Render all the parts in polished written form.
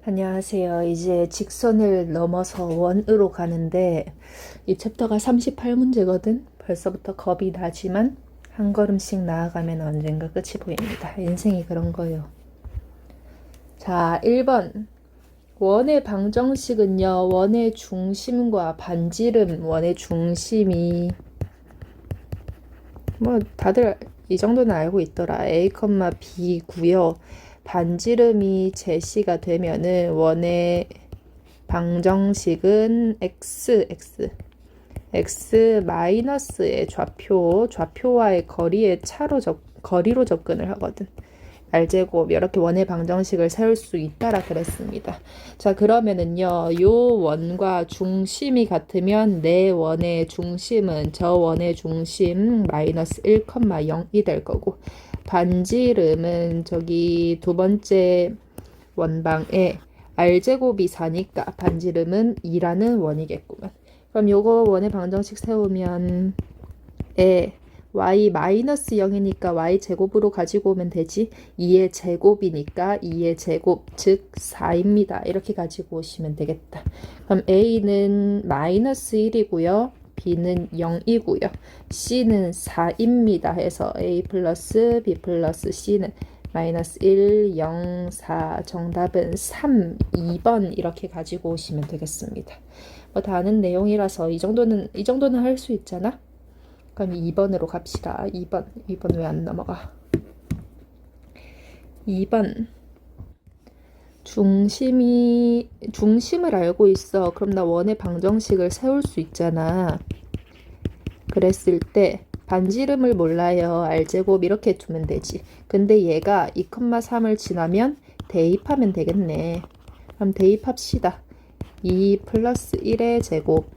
안녕하세요. 이제 직선을 넘어서 원으로 가는데 이 챕터가 38문제거든. 벌써부터 겁이 나지만 한 걸음씩 나아가면 언젠가 끝이 보입니다. 인생이 그런 거예요. 자, 1번. 원의 방정식은요. 원의 중심과 반지름, 원의 중심이 뭐 다들 이 정도는 알고 있더라. A, B고요. 반지름이 제시가 되면은 원의 방정식은 x 마이너스의 좌표와의 거리로 접근을 하거든. R제곱 이렇게 원의 방정식을 세울 수 있다라 그랬습니다. 자, 그러면은요, 요 원과 중심이 같으면 내 원의 중심은 저 원의 중심 마이너스 1,0이 될 거고, 반지름은 저기 두 번째 원방에 R제곱이 4니까 반지름은 2라는 원이겠구만. 그럼 요거 원의 방정식 세우면 y 마이너스 0이니까 y 제곱으로 가지고 오면 되지. 2의 제곱이니까 2의 제곱 즉 4입니다. 이렇게 가지고 오시면 되겠다. 그럼 a는 마이너스 1이고요. b는 0이고요. c는 4입니다. 해서 a 플러스 b 플러스 c는 마이너스 1, 0, 4. 정답은 3, 2번 이렇게 가지고 오시면 되겠습니다. 뭐 다 아는 내용이라서 이 정도는 할 수 있잖아. 그럼 2번으로 갑시다. 2번 왜 안 넘어가? 2번. 중심을 알고 있어. 그럼 나 원의 방정식을 세울 수 있잖아. 그랬을 때 반지름을 몰라요. R제곱 이렇게 두면 되지. 근데 얘가 2,3을 지나면 대입하면 되겠네. 그럼 대입합시다. 2 플러스 1의 제곱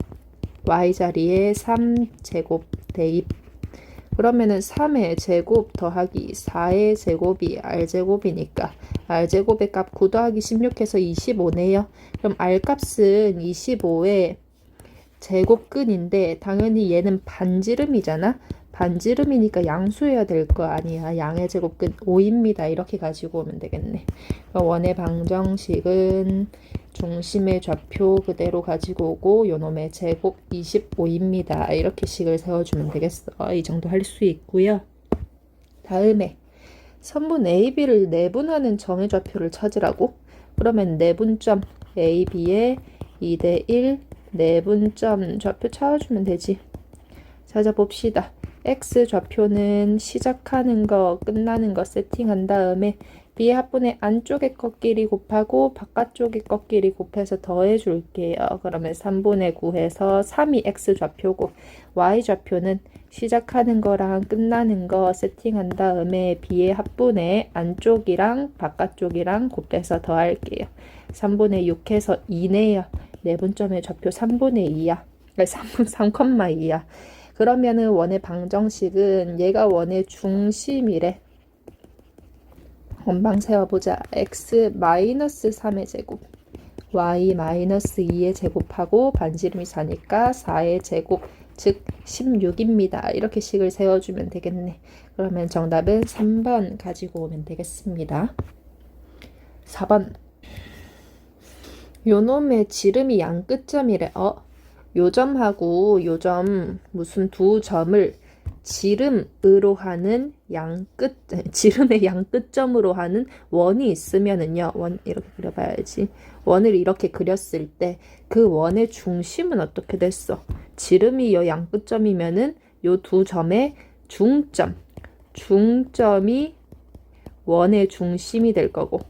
y자리에 3제곱 대입. 그러면은 3의 제곱 더하기 4의 제곱이 R제곱이니까 R제곱의 값 9 더하기 16해서 25네요. 그럼 R값은 25의 제곱근인데 당연히 얘는 반지름이잖아. 반지름이니까 양수해야 될 거 아니야. 양의 제곱근 5입니다. 이렇게 가지고 오면 되겠네. 원의 방정식은 중심의 좌표 그대로 가지고 오고 요놈의 제곱 25입니다. 이렇게 식을 세워주면 되겠어. 이 정도 할 수 있고요. 다음에 선분 AB를 내분하는 점의 좌표를 찾으라고? 그러면 내분점 AB의 2대1 내분점 좌표 찾아주면 되지. 찾아봅시다. X 좌표는 시작하는 거, 끝나는 거 세팅한 다음에 B의 합분의 안쪽의 것끼리 곱하고 바깥쪽의 것끼리 곱해서 더해 줄게요. 그러면 3분의 9해서 3이 X 좌표고 Y 좌표는 시작하는 거랑 끝나는 거 세팅한 다음에 B의 합분의 안쪽이랑 바깥쪽이랑 곱해서 더할게요. 3분의 6해서 2네요. 내분점의 좌표 3분의 2야. 3,2야. 그러면은 원의 방정식은 얘가 원의 중심이래. 원방 세워보자. x 마이너스 3의 제곱 y 마이너스 2의 제곱하고 반지름이 4니까 4의 제곱 즉 16입니다. 이렇게 식을 세워주면 되겠네. 그러면 정답은 3번 가지고 오면 되겠습니다. 4번. 요놈의 지름이 양 끝점이래. 요점하고 요점 무슨 두 점을 지름으로 하는 지름의 양 끝점으로 하는 원이 있으면은요. 원 이렇게 그려봐야지. 원을 이렇게 그렸을 때 그 원의 중심은 어떻게 됐어? 지름이 요 양 끝점이면은 요 두 점의 중점이 원의 중심이 될 거고.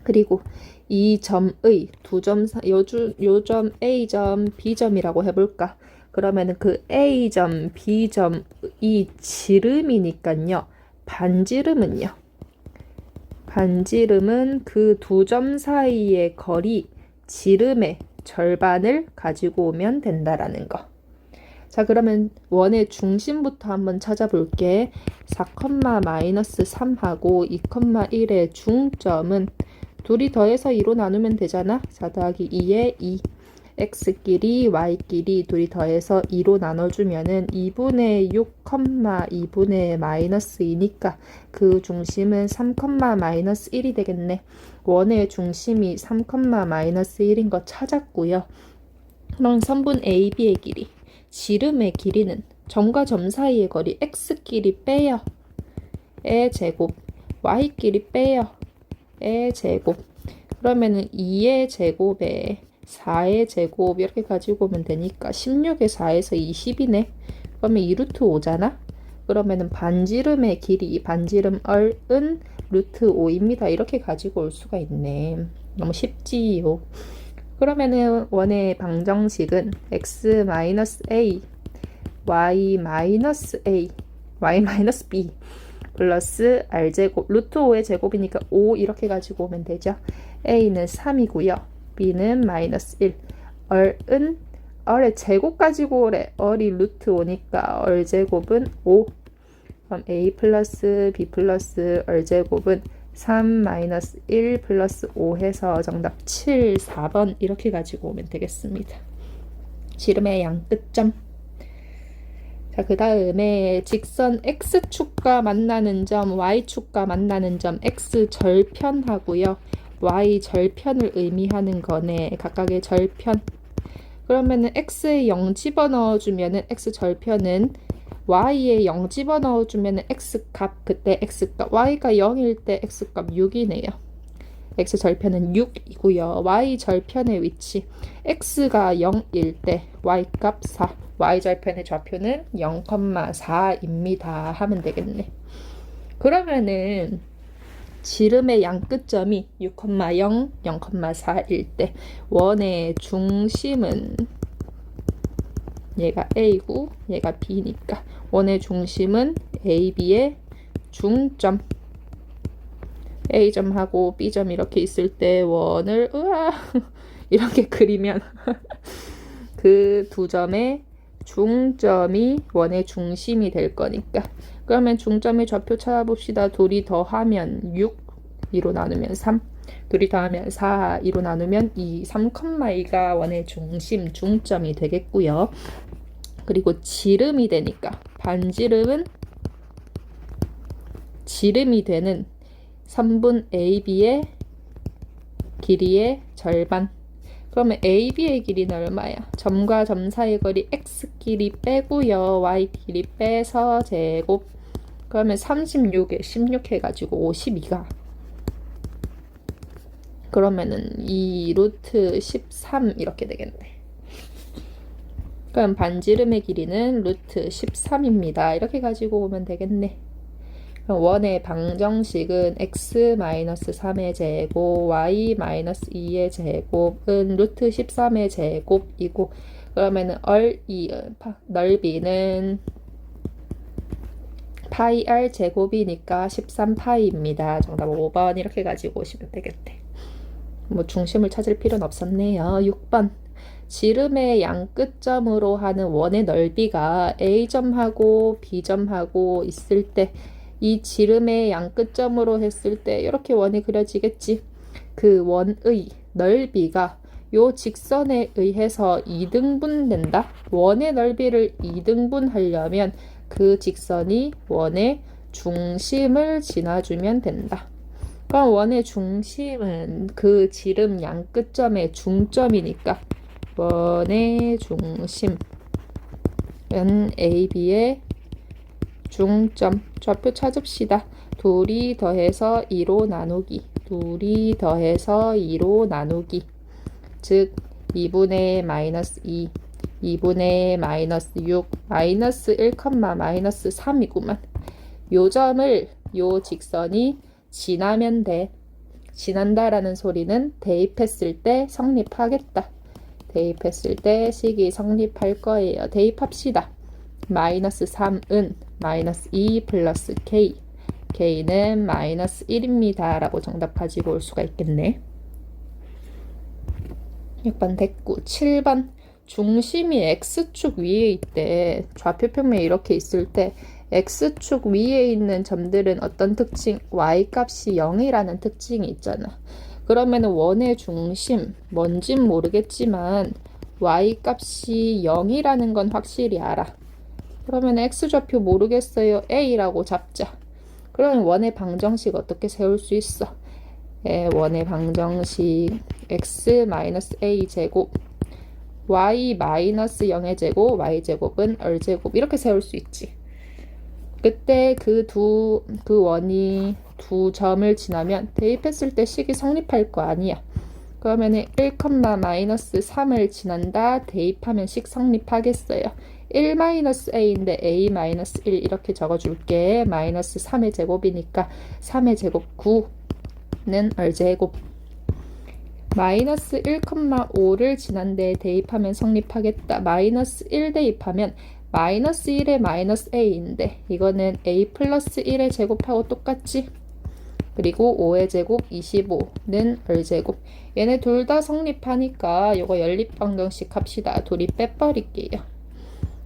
그리고 이 점의 요점 A점, B점이라고 해볼까? 그러면은 그 A점, B점이 지름이니까요. 반지름은 그 두 점 사이의 거리, 지름의 절반을 가지고 오면 된다라는 거. 자, 그러면 원의 중심부터 한번 찾아볼게. 4,-3하고 2,1의 중점은 둘이 더해서 2로 나누면 되잖아. 4 더하기 2에 2. x끼리 y끼리 둘이 더해서 2로 나눠주면은 2분의 6, 2분의 마이너스 2니까 그 중심은 3, 마이너스 1이 되겠네. 원의 중심이 3, 마이너스 1인 거 찾았고요. 그럼 선분 AB의 길이, 지름의 길이는 점과 점 사이의 거리 x끼리 빼요. 의 제곱, y끼리 빼요. 의 제곱. 그러면은 2의 제곱에 4의 제곱 이렇게 가지고 오면 되니까 16의 4에서 20이네. 그러면 2루트 5잖아. 그러면은 반지름의 길이, 반지름 얼은 루트 5입니다. 이렇게 가지고 올 수가 있네. 너무 쉽지요. 그러면은 원의 방정식은 x-a, y-a, y-b 플러스 r제곱, 루트 5의 제곱이니까 5 이렇게 가지고 오면 되죠. a는 3이고요. b는 마이너스 1. 얼의 제곱 가지고 오래. 얼이 루트 5니까 얼제곱은 5. 그럼 a 플러스 b 플러스 얼제곱은 3 마이너스 1 플러스 5 해서 정답 7, 4번 이렇게 가지고 오면 되겠습니다. 지름의 양 끝점. 자, 그 다음에 직선 x축과 만나는 점, y축과 만나는 점, x절편하고요. y절편을 의미하는 거네. 각각의 절편. 그러면은 x에 0 집어넣어주면은 x절편은 y에 0 집어넣어주면은 x값, 그때 x값, y가 0일 때 x값 6이네요. x절편은 6이고요. y절편의 위치, x가 0일 때 y값 4, y절편의 좌표는 0,4입니다. 하면 되겠네. 그러면은 지름의 양 끝점이 6,0, 0,4일 때 원의 중심은 얘가 A고 얘가 B니까 원의 중심은 AB의 중점, A점하고 B점 이렇게 있을 때 원을 이렇게 그리면 그 두 점의 중점이 원의 중심이 될 거니까, 그러면 중점의 좌표 찾아봅시다. 둘이 더하면 6, 2로 나누면 3, 둘이 더하면 4, 2로 나누면 2, 3,2가 원의 중심, 중점이 되겠고요. 그리고 지름이 되니까 반지름은 지름이 되는 선분 AB의 길이의 절반. 그러면 AB의 길이는 얼마야? 점과 점 사이의 거리 x끼리 빼고요. y끼리 빼서 제곱. 그러면 36에 16 해가지고 52가. 그러면은 2 루트 13 이렇게 되겠네. 그럼 반지름의 길이는 루트 13입니다. 이렇게 가지고 오면 되겠네. 그럼 원의 방정식은 x-3의 제곱, y-2의 제곱은 루트 13의 제곱이고, 그러면은 넓이는 파이 r 제곱이니까 13파이입니다. 정답 5번 이렇게 가지고 오시면 되겠네. 뭐 중심을 찾을 필요는 없었네요. 6번. 지름의 양 끝점으로 하는 원의 넓이가 A점하고 B점하고 있을 때 이 지름의 양 끝점으로 했을 때 이렇게 원이 그려지겠지. 그 원의 넓이가 요 직선에 의해서 2등분 된다. 원의 넓이를 2등분 하려면 그 직선이 원의 중심을 지나주면 된다. 그럼 원의 중심은 그 지름 양 끝점의 중점이니까 원의 중심은 AB의 중점. 좌표 찾읍시다. 둘이 더해서 2로 나누기, 둘이 더해서 2로 나누기, 즉 2분의 마이너스 2, 2분의 마이너스 6, 마이너스 1, 마이너스 3이구만. 요 점을 요 직선이 지나면 돼. 지난다라는 소리는 대입했을 때 성립하겠다. 대입했을 때 식이 성립할 거예요. 대입합시다. 마이너스 3은 마이너스 2 플러스 k, k는 마이너스 1입니다. 라고 정답 가지고 올 수가 있겠네. 6번 됐고, 7번. 중심이 x축 위에 있대. 좌표 평면이 이렇게 있을 때 x축 위에 있는 점들은 어떤 특징? y값이 0이라는 특징이 있잖아. 그러면 원의 중심, 뭔진 모르겠지만 y 값이 0이라는 건 확실히 알아. 그러면 x좌표 모르겠어요. a라고 잡자. 그러면 원의 방정식 어떻게 세울 수 있어? 원의 방정식 x-a 제곱 y-0의 제곱 y제곱은 r제곱 이렇게 세울 수 있지. 그때 그 원이 두 점을 지나면 대입했을 때 식이 성립할 거 아니야. 그러면은 1,-3을 지난다 대입하면 식 성립하겠어요. 1-a인데 a-1 이렇게 적어줄게. 마이너스 3의 제곱이니까 3의 제곱 9는 r제곱. 마이너스 1,5를 지난데 대입하면 성립하겠다. 마이너스 1 대입하면 마이너스 1의 마이너스 a인데 이거는 a 플러스 1의 제곱하고 똑같지? 그리고 5의 제곱 25는 r제곱. 얘네 둘 다 성립하니까 이거 연립방정식 합시다. 둘이 빼버릴게요.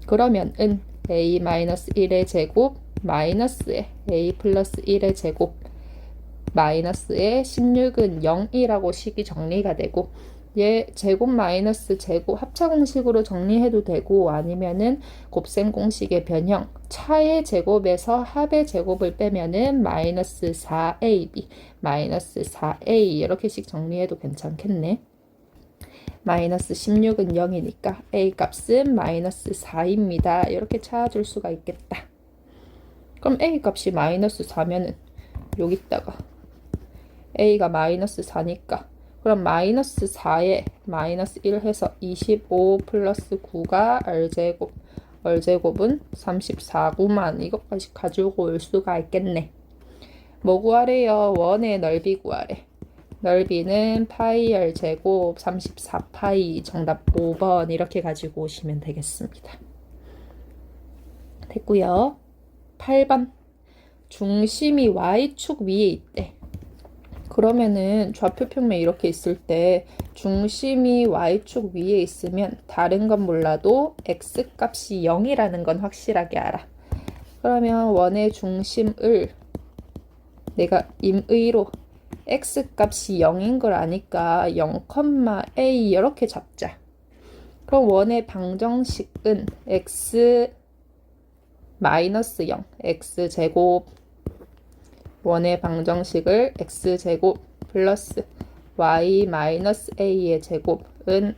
그러면 은 a-1의 제곱 마이너스에 a 플러스 1의 제곱 마이너스에 16은 0이라고 식이 정리가 되고 얘 제곱 마이너스 제곱 합차공식으로 정리해도 되고 아니면은 곱셈 공식의 변형 차의 제곱에서 합의 제곱을 빼면은 마이너스 4ab 마이너스 4a 이렇게씩 정리해도 괜찮겠네. 마이너스 16은 0이니까 a 값은 마이너스 4입니다. 이렇게 찾아줄 수가 있겠다. 그럼 a 값이 마이너스 4면은 여기다가 a가 마이너스 4니까 그럼 마이너스 4에 마이너스 1 해서 25 플러스 9가 r제곱. r제곱은 34구만. 이것까지 가지고 올 수가 있겠네. 뭐 구하래요? 원의 넓이 구하래. 넓이는 파이 r제곱 34파이. 정답 5번 이렇게 가지고 오시면 되겠습니다. 됐고요. 8번. 중심이 y축 위에 있대. 그러면은 좌표 평면 이렇게 있을 때 중심이 y축 위에 있으면 다른 건 몰라도 x값이 0이라는 건 확실하게 알아. 그러면 원의 중심을 내가 임의로 x값이 0인 걸 아니까 0,a 이렇게 잡자. 그럼 원의 방정식은 x 마이너스 0 x제곱 원의 방정식을 x제곱 플러스 y 마이너스 a의 제곱은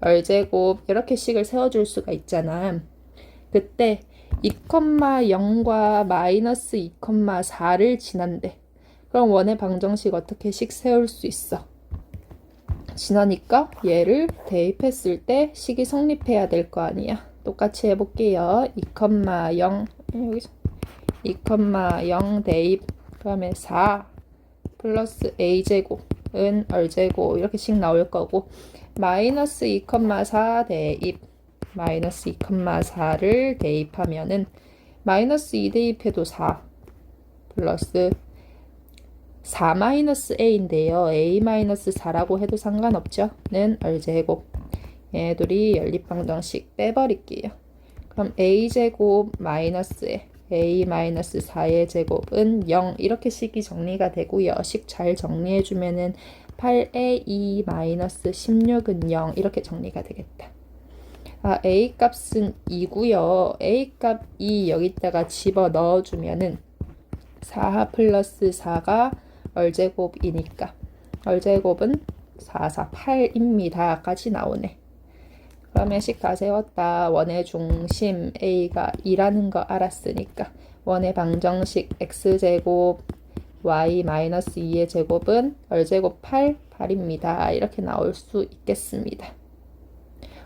r제곱 이렇게 식을 세워줄 수가 있잖아. 그때 2,0과 마이너스 2,4를 지난대. 그럼 원의 방정식 어떻게 식 세울 수 있어? 지나니까 얘를 대입했을 때 식이 성립해야 될 거 아니야. 똑같이 해볼게요. 2,0 여기서 2,0 대입 그러면 4 플러스 a제곱은 r제곱 이렇게 식 나올 거고 마이너스 2,4 대입 마이너스 2,4를 대입하면은 마이너스 2 대입해도 4 플러스 4 마이너스 a인데요. a 마이너스 4라고 해도 상관없죠. 는 r제곱. 얘들이 연립방정식 빼버릴게요. 그럼 a제곱 마이너스에 a 마이너스 4의 제곱은 0 이렇게 식이 정리가 되고요. 식 잘 정리해주면은 8a 마이너스 16은 0 이렇게 정리가 되겠다. a 값은 2고요. a 값 2 여기다가 집어 넣어주면은 4 플러스 4가 r제곱이니까 r제곱은 4, 4, 8입니다. 까지 나오네. 그러면 식 다 세웠다. 원의 중심 a가 2라는 거 알았으니까 원의 방정식 x제곱 y-2의 제곱은 r제곱 8, 8입니다. 이렇게 나올 수 있겠습니다.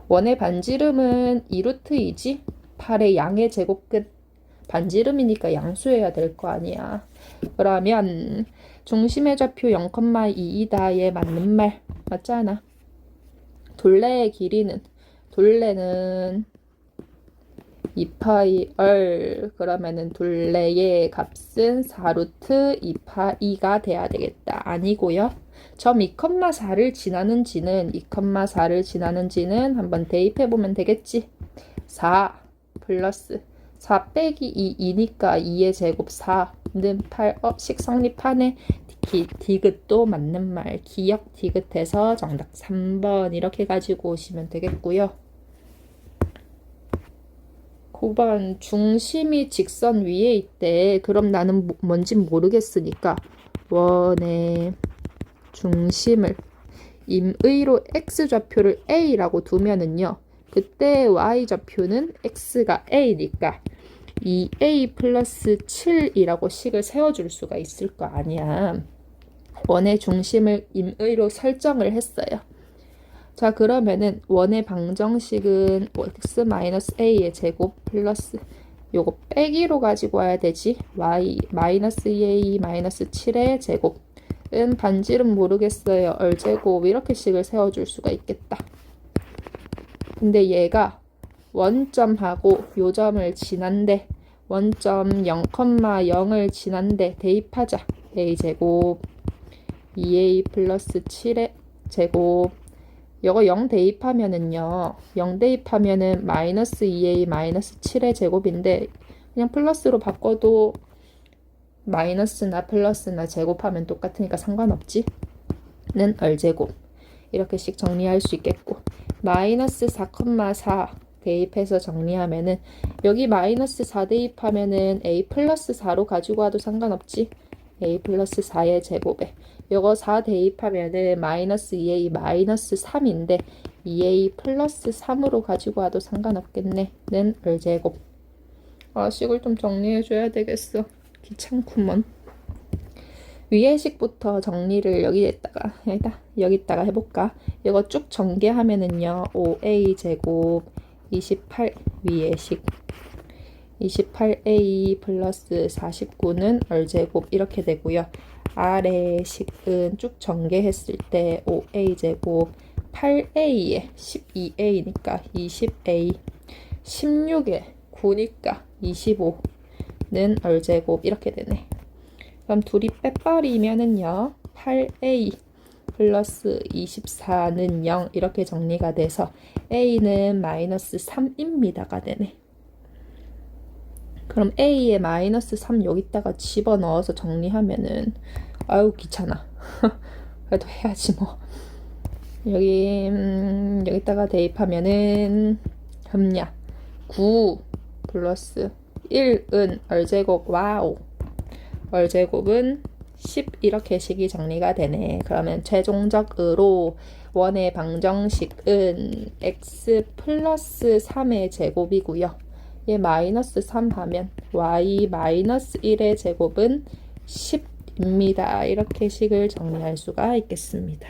원의 반지름은 2루트이지? 8의 양의 제곱끝 반지름이니까 양수해야 될 거 아니야. 그러면 중심의 좌표 0,2이다. 얘 맞는 말 맞잖아. 둘레의 길이는 둘레는 2파이 r 그러면은 둘레의 값은 4루트 2파이가 돼야 되겠다. 아니고요. 점 2,4를 지나는지는 2,4를 지나는지는 한번 대입해 보면 되겠지. 4 플러스 4 빼기 2, 2니까 2의 제곱 4는 8. 식 성립하네. 디귿도 맞는 말. 기역 디귿해서 정답 3번 이렇게 가지고 오시면 되겠고요. 9번 중심이 직선 위에 있대. 그럼 나는 뭔진 모르겠으니까 원의 중심을 임의로 x좌표를 a라고 두면은요. 그때 y좌표는 x가 a니까 2a 플러스 7이라고 식을 세워줄 수가 있을 거 아니야. 원의 중심을 임의로 설정을 했어요. 자, 그러면은 원의 방정식은 x 마이너스 a의 제곱 플러스 요거 빼기로 가지고 와야 되지. y 마이너스 2a 마이너스 7의 제곱은 반지름 모르겠어요. 얼제곱 이렇게 식을 세워줄 수가 있겠다. 근데 얘가 원점하고 요점을 지난데 원점 0,0을 지난데 대입하자. a제곱 2a 플러스 7의 제곱 요거 0 대입하면은요. 0 대입하면은 마이너스 2a 마이너스 7의 제곱인데 그냥 플러스로 바꿔도 마이너스나 플러스나 제곱하면 똑같으니까 상관없지. 는 얼제곱 이렇게씩 정리할 수 있겠고 마이너스 4,4 대입해서 정리하면은 여기 마이너스 4 대입하면은 a 플러스 4로 가지고 와도 상관없지. a 플러스 4의 제곱에 요거 4 대입하면은 마이너스 2a 마이너스 3인데 2a 플러스 3으로 가지고 와도 상관없겠네. 는 얼제곱. 식을 좀 정리해줘야 되겠어. 귀찮구먼. 위의 식부터 정리를 여기다가 해볼까? 이거 쭉 전개하면은요. 5a 제곱 28 위의 식 28a 플러스 49는 얼제곱 이렇게 되고요. 아래 식은 쭉 전개했을 때 5a 제곱 8a에 12a니까 20a 16에 9니까 25는 얼제곱 이렇게 되네. 그럼 둘이 빼버리면은요. 8a 플러스 24는 0 이렇게 정리가 돼서 a는 마이너스 3입니다가 되네. 그럼 a에 마이너스 3 여기다가 집어넣어서 정리하면은 아유 귀찮아. 그래도 해야지 뭐. 여기다가 대입하면은 합냐 9 플러스 1은 얼제곱 와우 얼제곱은 10 이렇게 식이 정리가 되네. 그러면 최종적으로 원의 방정식은 x 플러스 3의 제곱이고요. 얘 마이너스 3 하면 y 마이너스 1의 제곱은 10입니다. 이렇게 식을 정리할 수가 있겠습니다.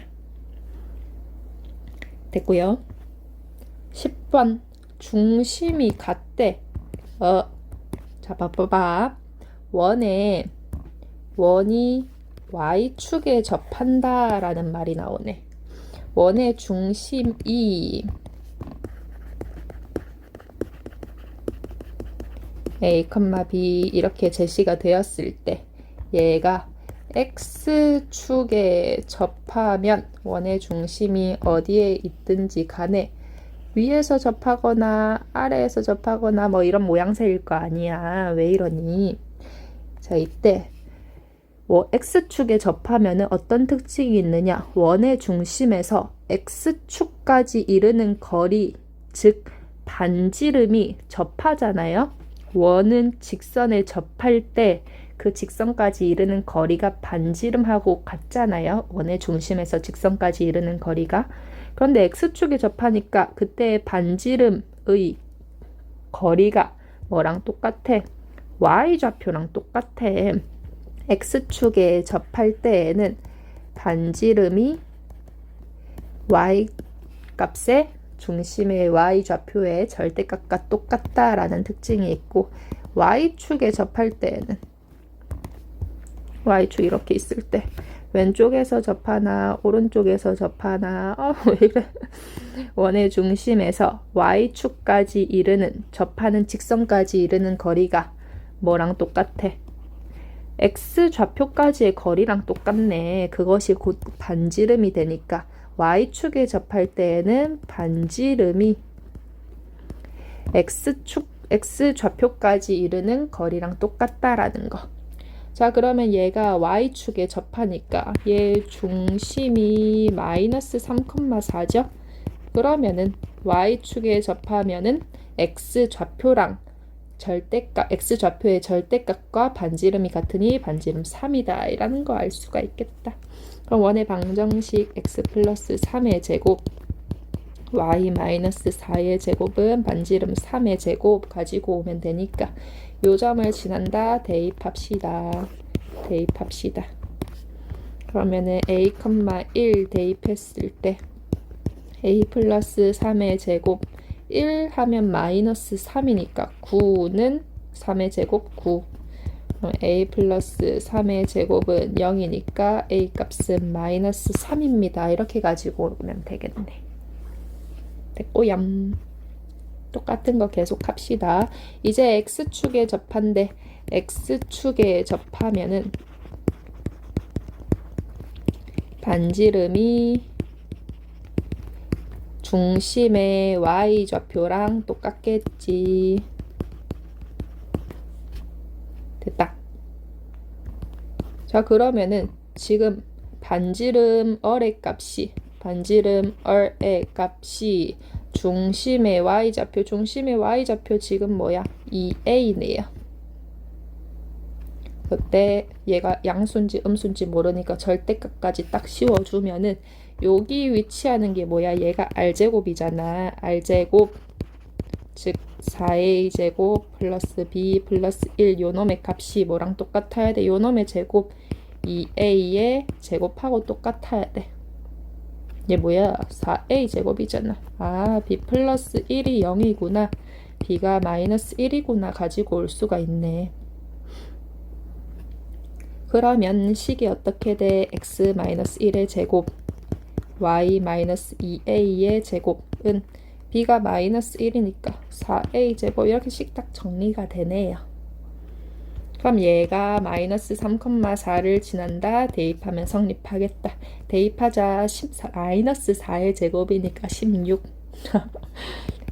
됐고요. 10번 중심이 같대. 자 봐봐. 원이 y축에 접한다 라는 말이 나오네. 원의 중심이 a, b 이렇게 제시가 되었을 때 얘가 x축에 접하면 원의 중심이 어디에 있든지 간에 위에서 접하거나 아래에서 접하거나 뭐 이런 모양새일 거 아니야. 왜 이러니? 자, 이때 x축에 접하면은 어떤 특징이 있느냐? 원의 중심에서 x축까지 이르는 거리, 즉 반지름이 접하잖아요. 원은 직선에 접할 때 그 직선까지 이르는 거리가 반지름하고 같잖아요. 원의 중심에서 직선까지 이르는 거리가. 그런데 x축에 접하니까 그때 반지름의 거리가 뭐랑 똑같아? y좌표랑 똑같아. x축에 접할 때에는 반지름이 y값에 중심의 y좌표의 절대값과 똑같다라는 특징이 있고 y축에 접할 때에는 y축 이렇게 있을 때 왼쪽에서 접하나 오른쪽에서 접하나 왜 이래? 원의 중심에서 y축까지 이르는 접하는 직선까지 이르는 거리가 뭐랑 똑같아? x좌표까지의 거리랑 똑같네. 그것이 곧 반지름이 되니까 y축에 접할 때에는 반지름이 x 좌표까지 이르는 거리랑 똑같다라는 거. 자, 그러면 얘가 y축에 접하니까 얘 중심이 마이너스 3,4죠? 그러면은 y축에 접하면은 x 좌표랑 절대값, x 좌표의 절대값과 반지름이 같으니 반지름 3이다 이라는 거 알 수가 있겠다. 그럼 원의 방정식 x 플러스 3의 제곱 y 마이너스 4의 제곱은 반지름 3의 제곱 가지고 오면 되니까 요 점을 지난다 대입합시다. 그러면은 a, 1 대입했을 때 a 플러스 3의 제곱 1 하면 마이너스 3이니까 9는 3의 제곱 9. 그럼 a 플러스 3의 제곱은 0이니까 a 값은 마이너스 3입니다. 이렇게 가지고 오면 되겠네. 됐고요. 똑같은 거 계속 합시다. 이제 x축에 접한데 x축에 접하면은 반지름이 중심의 y좌표랑 똑같겠지. 됐다. 자, 그러면은 지금 반지름 얼의 값이 중심의 y좌표 지금 뭐야? 2a네요. 그때 얘가 양수인지 음수인지 모르니까 절대값까지 딱 씌워주면은 여기 위치하는 게 뭐야? 얘가 r제곱이잖아. r제곱 즉 4a제곱 플러스 b 플러스 1 요놈의 값이 뭐랑 똑같아야 돼? 요놈의 제곱 2a의 제곱하고 똑같아야 돼. 얘 뭐야? 4a 제곱이잖아. 아, b 플러스 1이 0이구나. b가 마이너스 1이구나 가지고 올 수가 있네. 그러면 식이 어떻게 돼? x 마이너스 1의 제곱 y 마이너스 2a의 제곱은 b가 마이너스 1이니까 4a 제곱 이렇게 식 딱 정리가 되네요. 그럼 얘가 마이너스 3,4를 지난다 대입하면 성립하겠다. 대입하자. 마이너스 4의 제곱이니까 16.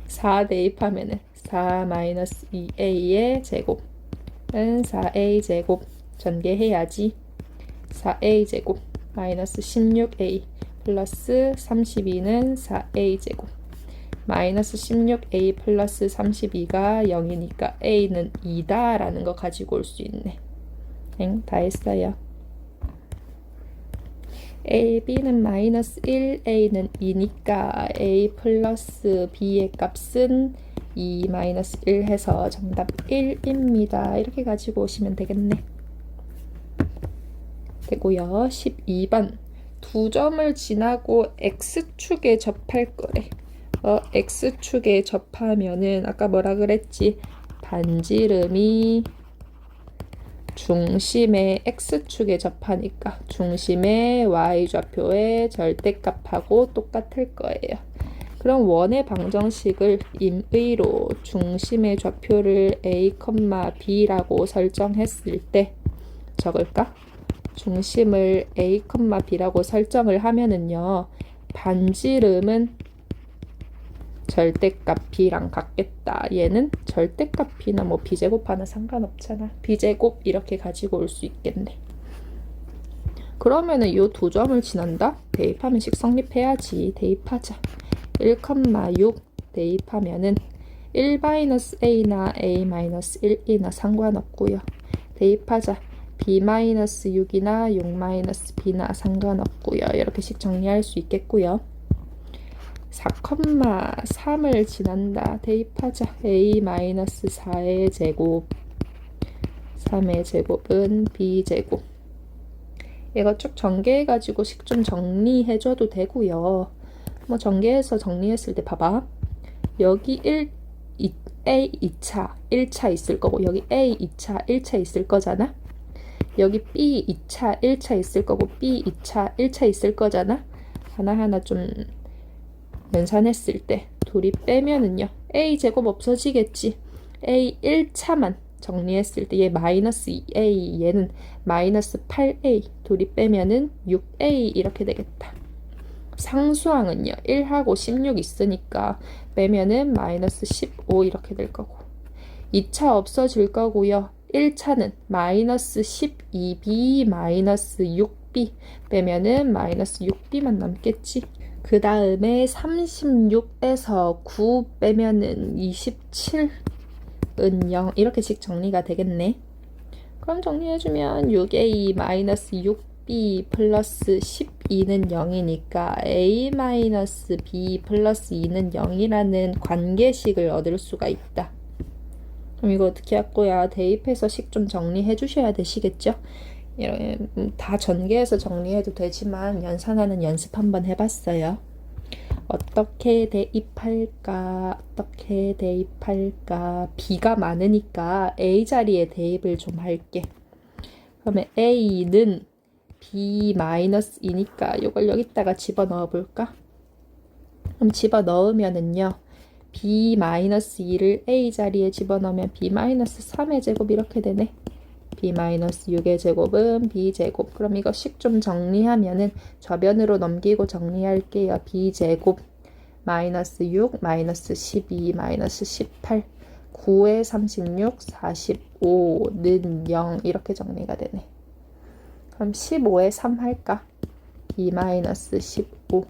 4 대입하면은 4 마이너스 2a의 제곱은 4a 제곱 전개해야지. 4a 제곱 마이너스 16a 플러스 32는 4a 제곱 마이너스 16a 플러스 32가 0이니까 a는 2다 라는 거 가지고 올 수 있네. 다 했어요. a, b는 마이너스 1, a는 2니까 a 플러스 b의 값은 2 마이너스 1 해서 정답 1입니다. 이렇게 가지고 오시면 되겠네. 되고요. 12번 두 점을 지나고 x축에 접할 거래. x축에 접하면은 아까 뭐라 그랬지? 반지름이 중심의 x축에 접하니까 중심의 y좌표의 절대값하고 똑같을 거예요. 그럼 원의 방정식을 임의로 중심의 좌표를 a, b라고 설정했을 때 적을까? 중심을 a, b라고 설정을 하면은요. 반지름은 절대값 b랑 같겠다. 얘는 절대값 b나 뭐 b제곱 하나 상관없잖아. b제곱 이렇게 가지고 올 수 있겠네. 그러면은 요 두 점을 지난다? 대입하면 식 성립해야지. 대입하자. 1,6 대입하면은 1-a나 a-1이나 상관없고요. 대입하자. b-6이나 6-b나 상관없고요. 이렇게 식 정리할 수 있겠고요. 4,3을 지난다. 대입하자. a-4의 제곱 3의 제곱은 b제곱. 이거 쭉 전개해가지고 식 좀 정리해줘도 되고요. 뭐 전개해서 정리했을 때 봐봐. 여기 a 2차 1차 있을 거고 여기 a 2차 1차 있을 거잖아. 여기 b 2차 1차 있을 거고 b 2차 1차 있을 거잖아. 하나하나 좀 연산했을 때 둘이 빼면은요. a 제곱 없어지겠지. a 1차만 정리했을 때 얘 마이너스 2a 얘는 마이너스 8a 둘이 빼면은 6a 이렇게 되겠다. 상수항은요. 1하고 16 있으니까 빼면은 마이너스 15 이렇게 될 거고 2차 없어질 거고요. 1차는 마이너스 12b 마이너스 6b 빼면은 마이너스 6b만 남겠지. 그 다음에 36에서 9 빼면은 27은 0 이렇게씩 정리가 되겠네. 그럼 정리해주면 6a 마이너스 6b 플러스 12는 0이니까 a 마이너스 b 플러스 2는 0이라는 관계식을 얻을 수가 있다. 그럼 이거 어떻게 할 거야? 대입해서 식 좀 정리해 주셔야 되시겠죠? 다 전개해서 정리해도 되지만 연산하는 연습 한번 해봤어요. 어떻게 대입할까? 어떻게 대입할까? b가 많으니까 a 자리에 대입을 좀 할게. 그러면 a는 b-2니까 이걸 여기다가 집어넣어 볼까? 그럼 집어넣으면은요. b-2를 a 자리에 집어넣으면 b-3의 제곱 이렇게 되네. b-6의 제곱은 b제곱. 그럼 이거 식 좀 정리하면은 저변으로 넘기고 정리할게요. b제곱 마이너스 6 마이너스 12 마이너스 18 9에 36 45는 0 이렇게 정리가 되네. 그럼 15에 3 할까? b-15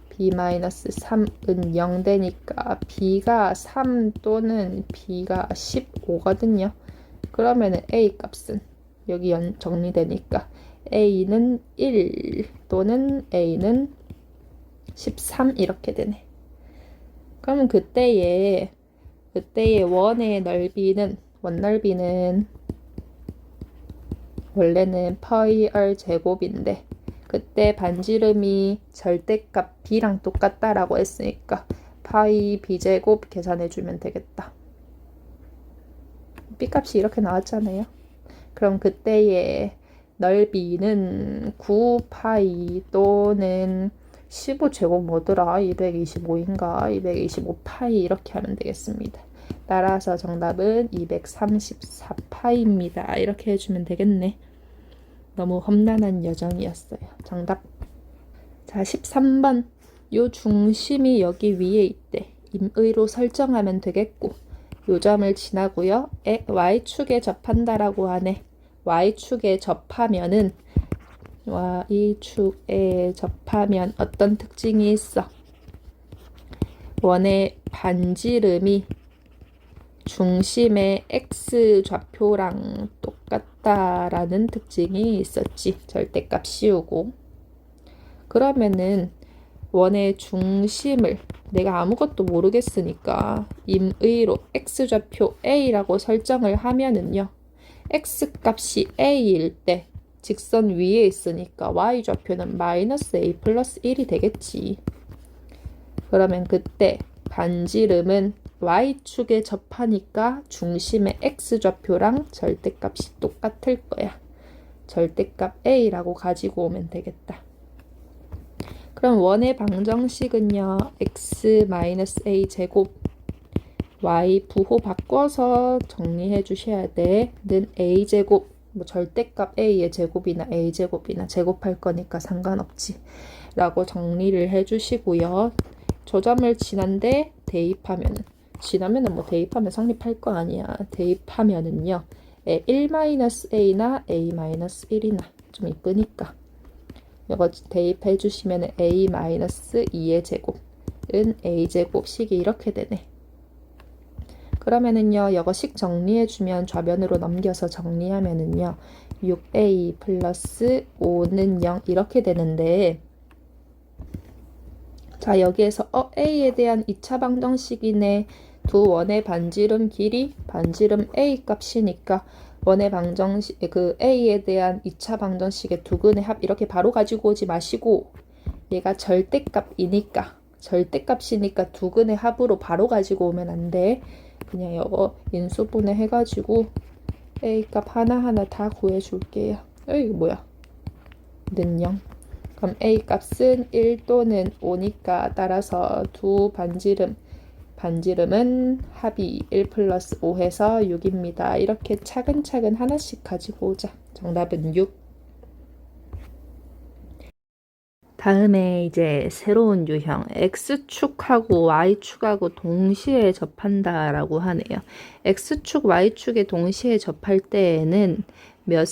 b-3은 0 되니까 b가 3 또는 b가 15거든요. 그러면은 a 값은 여기 정리되니까 a는 1 또는 a는 13 이렇게 되네. 그러면 그때의 원의 넓이는 원넓이는 원래는 파이 r 제곱인데 그때 반지름이 절대값 b랑 똑같다라고 했으니까 파이 b제곱 계산해주면 되겠다. b값이 이렇게 나왔잖아요. 그럼 그때의 넓이는 9파이 또는 15제곱 뭐더라? 225인가? 225파이 이렇게 하면 되겠습니다. 따라서 정답은 234파이입니다. 이렇게 해주면 되겠네. 너무 험난한 여정이었어요. 정답. 자, 13번. 요 중심이 여기 위에 있대. 임의로 설정하면 되겠고 요 점을 지나고요. y축에 접한다라고 하네. y축에 접하면은 y축에 접하면 어떤 특징이 있어? 원의 반지름이 중심의 x좌표랑 똑같다라는 특징이 있었지. 절대값 씌우고. 그러면은 원의 중심을 내가 아무것도 모르겠으니까 임의로 x좌표 a라고 설정을 하면은요. x값이 a일 때 직선 위에 있으니까 y좌표는 마이너스 a 플러스 1이 되겠지. 그러면 그때 반지름은 y축에 접하니까 중심의 x좌표랑 절대값이 똑같을 거야. 절대값 a라고 가지고 오면 되겠다. 그럼 원의 방정식은요. x-a 제곱 y 부호 바꿔서 정리해 주셔야 돼. 는 a 제곱 뭐 절대값 a의 제곱이나 a 제곱이나 제곱할 거니까 상관없지. 라고 정리를 해 주시고요. 조점을 지난데 지나면은 뭐 대입하면 성립할 거 아니야. 대입하면은요. 1-a나 a-1이나 좀 이쁘니까 이거 대입해 주시면 a-2의 제곱은 a제곱식이 이렇게 되네. 그러면은요, 이거 식 정리해 주면 좌변으로 넘겨서 정리하면은요, 6a 플러스 5는 0 이렇게 되는데, 자, 여기에서 a에 대한 2차 방정식이네. 두 원의 반지름 길이 반지름 a 값이니까 원의 방정식 그 a에 대한 2차 방정식의 두 근의 합 이렇게 바로 가지고 오지 마시고 얘가 절대값이니까 두 근의 합으로 바로 가지고 오면 안 돼. 그냥 이거 인수분해 해가지고 a 값 하나하나 다 구해줄게요. 이거 뭐야? 는 0. 그럼 a 값은 1 또는 5니까 따라서 두 반지름은 합이 1 플러스 5 해서 6입니다. 이렇게 차근차근 하나씩 가지고 오자. 정답은 6. 다음에 이제 새로운 유형 X축하고 Y축하고 동시에 접한다라고 하네요. X축, Y축에 동시에 접할 때에는 몇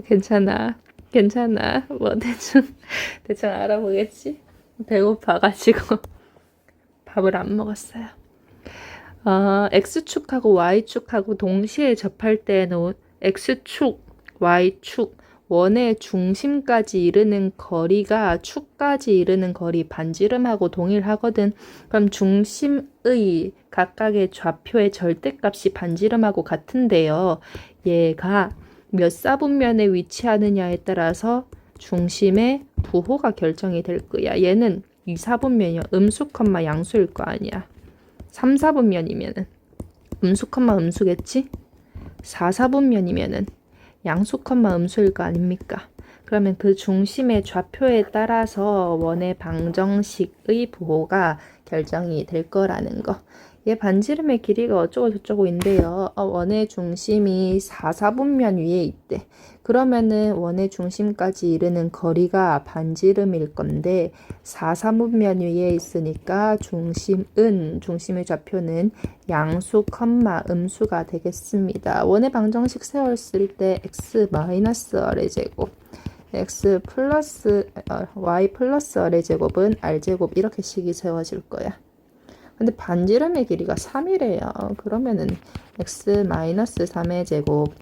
괜찮아. 괜찮아. 뭐 대충 알아보겠지? 배고파가지고 밥을 안 먹었어요. X축하고 Y축하고 동시에 접할 때는 X축, Y축, 원의 중심까지 이르는 거리가 축까지 이르는 거리 반지름하고 동일하거든. 그럼 중심의 각각의 좌표의 절대값이 반지름하고 같은데요. 얘가 몇 사분면에 위치하느냐에 따라서 중심의 부호가 결정이 될 거야. 얘는 2사분면이야. 음수, 양수일 거 아니야. 3사분면이면은 음수, 음수겠지? 4사분면이면은 양수, 음수일 거 아닙니까? 그러면 그 중심의 좌표에 따라서 원의 방정식의 부호가 결정이 될 거라는 거. 얘 반지름의 길이가 어쩌고 저쩌고인데요. 원의 중심이 4사분면 위에 있대. 그러면은 원의 중심까지 이르는 거리가 반지름일 건데 4사분면 위에 있으니까 중심의 좌표는 양수, 음수가 되겠습니다. 원의 방정식 세웠을 때 x-r의 제곱 x 플러스 y 플러스 r의 제곱은 r제곱 이렇게 식이 세워질 거야. 근데 반지름의 길이가 3이래요. 그러면은 x-3의 제곱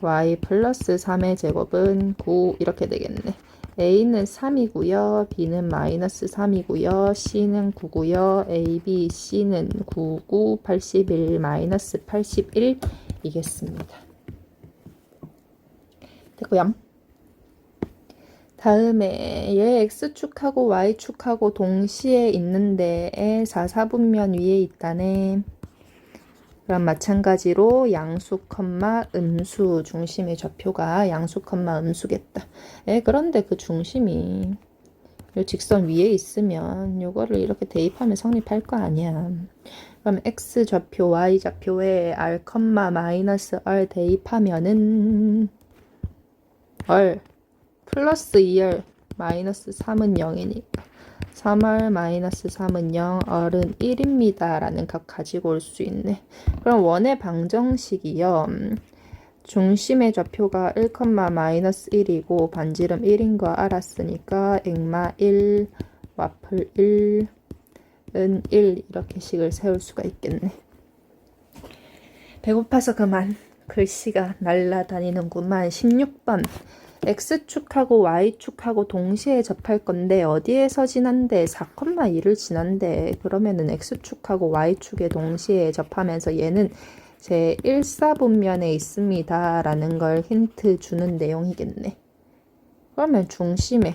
y 플러스 3의 제곱은 9 이렇게 되겠네. a는 3이고요. b는 마이너스 3이고요. c는 9고요. a, b, c는 9, 9, 81, 마이너스 81 이겠습니다. 됐고요. 다음에 얘 X축하고 Y축하고 동시에 있는데 4사분면 위에 있다네. 그럼 마찬가지로 양수, 음수 중심의 좌표가 양수, 음수겠다. 그런데 그 중심이 요 직선 위에 있으면 요거를 이렇게 대입하면 성립할 거 아니야. 그럼 X 좌표, Y 좌표에 R, 마이너스 R 대입하면은 R 플러스 2R 마이너스 3은 0이니까 3R 마이너스 3은 0, R은 1입니다. 라는 값 가지고 올 수 있네. 그럼 원의 방정식이요. 중심의 좌표가 1, 마이너스 1이고 반지름 1인 거 알았으니까 액마 1, 와플 1은 1 이렇게 식을 세울 수가 있겠네. 배고파서 그만. 글씨가 날라다니는구만. 16번. X축하고 Y축하고 동시에 접할 건데 어디에서 지난대? 4,2를 지난대. 그러면은 X축하고 Y축에 동시에 접하면서 얘는 제 1사분면에 있습니다. 라는 걸 힌트 주는 내용이겠네. 그러면 중심의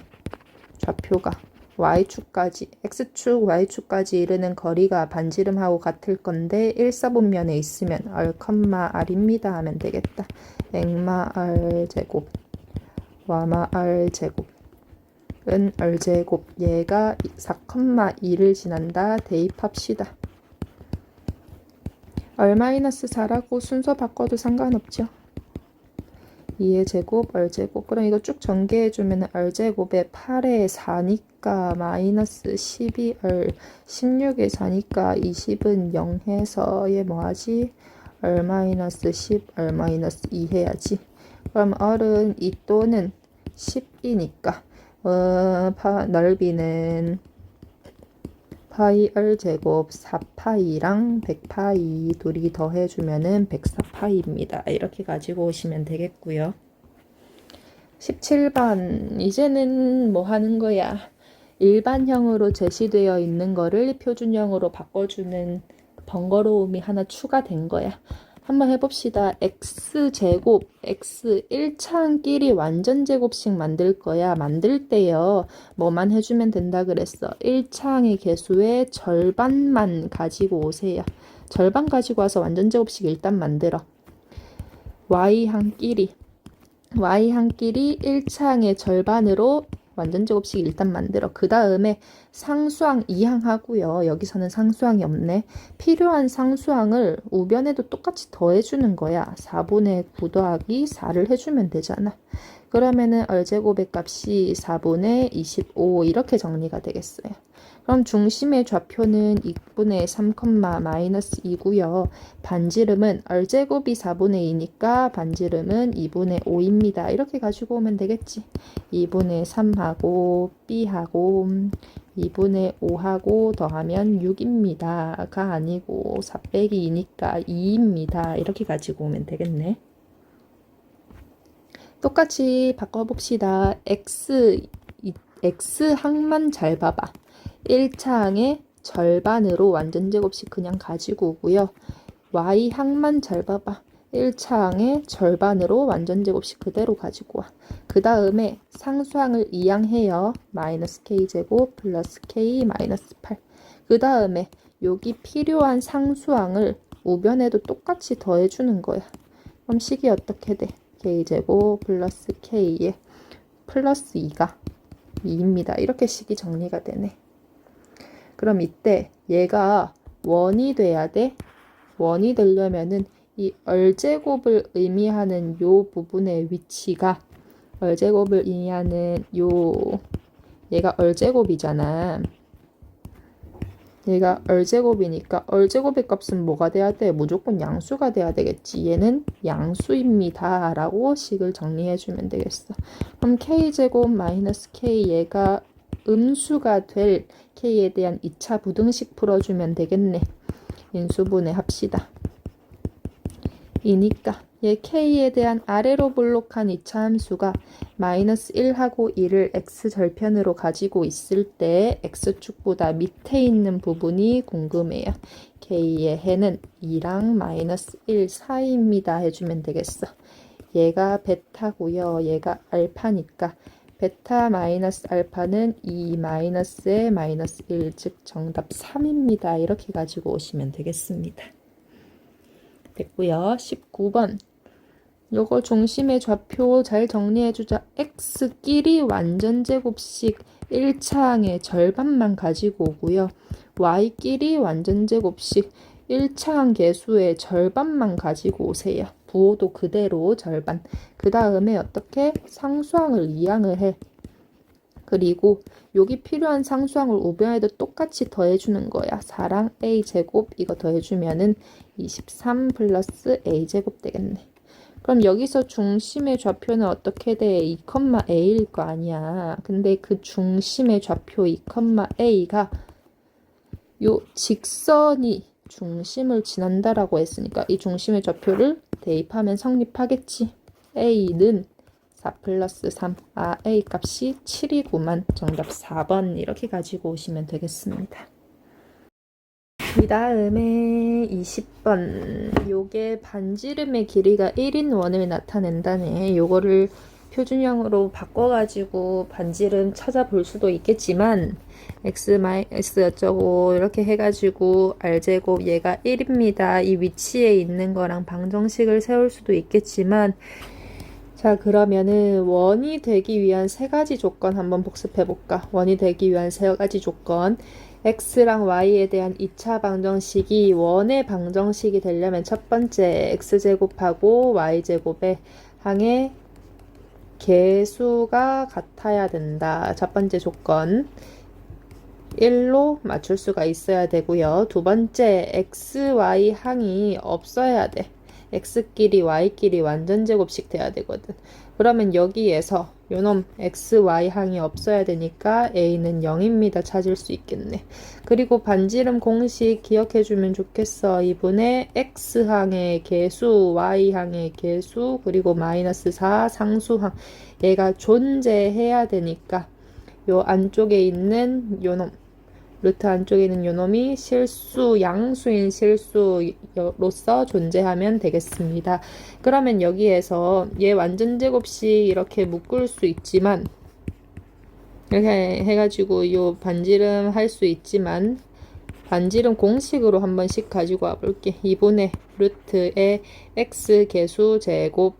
좌표가 Y축까지, X축, Y축까지 이르는 거리가 반지름하고 같을 건데 1사분면에 있으면 R, R입니다. 하면 되겠다. 액마 R 제곱 와마 R 제곱은 R 제곱 얘가 4,2를 지난다. 대입합시다. R-4라고 순서 바꿔도 상관없죠. 2의 제곱 R 제곱. 그럼 이거 쭉 전개해주면 R 제곱에 8에 4니까 마이너스 12R 16에 4니까 20은 0 해서 얘 뭐하지? R-10 R-2 해야지. 그럼 R은 2 또는 10이니까 넓이는 파이 R 제곱 4파이랑 100파이 둘이 더해주면은 104파이입니다. 이렇게 가지고 오시면 되겠고요. 17번 이제는 뭐 하는 거야? 일반형으로 제시되어 있는 거를 표준형으로 바꿔주는 번거로움이 하나 추가된 거야. 한번 해봅시다. x제곱, x 1창끼리 완전 제곱식 만들 거야. 만들 때요. 뭐만 해주면 된다 그랬어. 1창의 개수의 절반만 가지고 오세요. 절반 가지고 와서 완전 제곱식 일단 만들어. y항끼리 1창의 절반으로 완전제곱식 일단 만들어. 그 다음에 상수항 이항하고요. 여기서는 상수항이 없네. 필요한 상수항을 우변에도 똑같이 더해주는 거야. 4분의 9 더하기 4를 해주면 되잖아. 그러면은 얼제곱의 값이 4분의 25 이렇게 정리가 되겠어요. 그럼 중심의 좌표는 2분의 3, 마이너스 2고요. 반지름은 얼제곱이 4분의 2니까 반지름은 2분의 5입니다. 이렇게 가지고 오면 되겠지. 2분의 3하고 B하고 2분의 5하고 더하면 6입니다. 가 아니고 4 빼기 2니까 2입니다. 이렇게 가지고 오면 되겠네. 똑같이 바꿔봅시다. X항만 잘 봐봐. 1차항의 절반으로 완전제곱식 그냥 가지고 오고요. Y항만 잘 봐봐. 1차항의 절반으로 완전제곱식 그대로 가지고 와. 그 다음에 상수항을 이항해요. 마이너스 K제곱 플러스 K 마이너스 8. 그 다음에 여기 필요한 상수항을 우변에도 똑같이 더해주는 거야. 그럼 식이 어떻게 돼? K제곱 플러스 K에 플러스 2가 2입니다. 이렇게 식이 정리가 되네. 그럼 이때 얘가 원이 돼야 돼. 원이 되려면은 이 얼제곱을 의미하는 요 부분의 위치가 얼제곱을 의미하는 얘가 얼제곱이잖아. 얘가 얼제곱이니까 얼제곱의 값은 뭐가 돼야 돼? 무조건 양수가 돼야 되겠지. 얘는 양수입니다. 라고 식을 정리해주면 되겠어. 그럼 K제곱 마이너스 K 얘가 음수가 될 K에 대한 2차 부등식 풀어주면 되겠네. 인수분해 합시다. 이니까 얘 K에 대한 아래로 볼록한 2차 함수가 마이너스 1하고 2를 X절편으로 가지고 있을 때 X축보다 밑에 있는 부분이 궁금해요. K의 해는 2랑 마이너스 1 사이입니다. 해주면 되겠어. 얘가 베타고요. 얘가 알파니까 베타 마이너스 알파는 2 마이너스의 마이너스 1, 즉 정답 3입니다. 이렇게 가지고 오시면 되겠습니다. 됐고요. 19번. 요거 중심의 좌표 잘 정리해주자. X끼리 완전제곱식 1차항의 절반만 가지고 오고요. Y끼리 완전제곱식 1차항 계수의 절반만 가지고 오세요. 부호도 그대로 절반. 그 다음에 어떻게? 상수항을 이항을 해. 그리고 여기 필요한 상수항을 우변에도 똑같이 더해주는 거야. 4랑 A제곱 이거 더해주면은 23 플러스 A제곱 되겠네. 그럼 여기서 중심의 좌표는 어떻게 돼? 2,A일 거 아니야. 근데 그 중심의 좌표 2,A가 요 직선이 중심을 지난다라고 했으니까 이 중심의 좌표를 대입하면 성립하겠지. A는 4 플러스 3. A 값이 7이구만. 정답 4번 이렇게 가지고 오시면 되겠습니다. 그 다음에 20번. 요게 반지름의 길이가 1인 원을 나타낸다네. 요거를 표준형으로 바꿔가지고 반지름 찾아볼 수도 있겠지만 x 어쩌고 이렇게 해가지고 r제곱 얘가 1입니다. 이 위치에 있는 거랑 방정식을 세울 수도 있겠지만 자 그러면은 원이 되기 위한 세 가지 조건 한번 복습해 볼까? 원이 되기 위한 세 가지 조건. x랑 y에 대한 2차 방정식이 원의 방정식이 되려면 첫 번째 x제곱하고 y제곱의 항의 개수가 같아야 된다. 첫 번째 조건 1로 맞출 수가 있어야 되고요. 두 번째 x, y 항이 없어야 돼. x끼리 y끼리 완전제곱식 돼야 되거든. 그러면 여기에서 요놈 x, y 항이 없어야 되니까 a는 0입니다. 찾을 수 있겠네. 그리고 반지름 공식 기억해주면 좋겠어. 2분의 x항의 개수, y항의 개수, 그리고 마이너스 4 상수항. 얘가 존재해야 되니까 요 안쪽에 있는 요놈 루트 안쪽에 있는 요놈이 실수, 양수인 실수로서 존재하면 되겠습니다. 그러면 여기에서 얘 완전제곱식 이렇게 묶을 수 있지만 이렇게 해가지고 요 반지름 할 수 있지만 반지름 공식으로 한 번씩 가지고 와볼게. 2분의 루트의 x 개수 제곱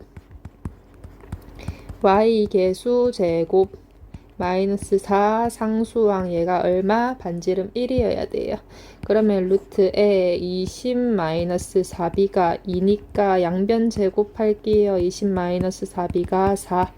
y 개수 제곱 마이너스 4 상수항 얘가 얼마? 반지름 1이어야 돼요. 그러면 루트에 20 마이너스 4b가 2니까 양변 제곱할게요. 20 마이너스 4b가 4.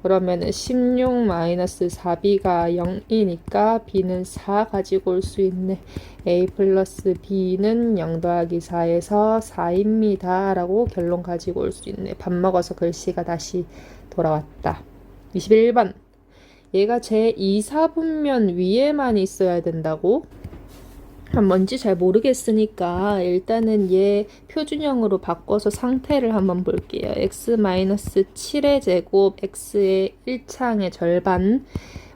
그러면은 16 마이너스 4b가 0이니까 b는 4 가지고 올 수 있네. a 플러스 b는 0 더하기 4에서 4입니다. 라고 결론 가지고 올 수 있네. 밥 먹어서 글씨가 다시 돌아왔다. 21번. 얘가 제 2사분면 위에만 있어야 된다고? 뭔지 잘 모르겠으니까 일단은 얘 표준형으로 바꿔서 상태를 한번 볼게요. x-7의 제곱 x의 1창의 절반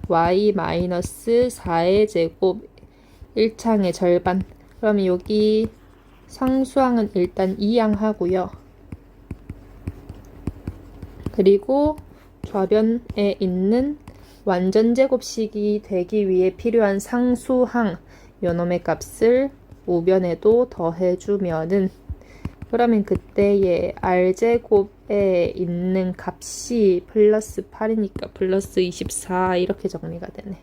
y-4의 제곱 1창의 절반. 그럼 여기 상수항은 일단 2항 하고요. 그리고 좌변에 있는 완전제곱식이 되기 위해 필요한 상수항 요놈의 값을 우변에도 더해주면은 그러면 그때의 r제곱에 있는 값이 플러스 8이니까 플러스 24 이렇게 정리가 되네.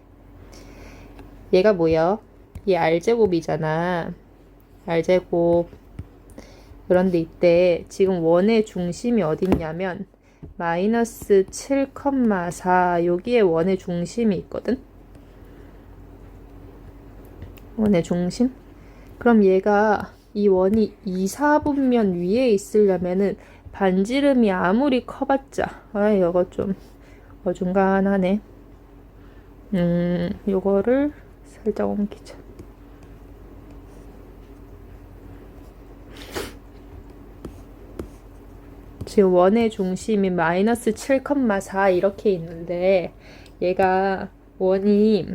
얘가 뭐야? 얘 r제곱이잖아. r제곱. 그런데 이때 지금 원의 중심이 어딨냐면 마이너스 7,4 여기에 원의 중심이 있거든. 원의 중심? 그럼 얘가 이 원이 2사분면 위에 있으려면은 반지름이 아무리 커봤자 이거 좀 어중간하네. 요거를 살짝 옮기자. 지금 원의 중심이 마이너스 7,4 이렇게 있는데 얘가 원이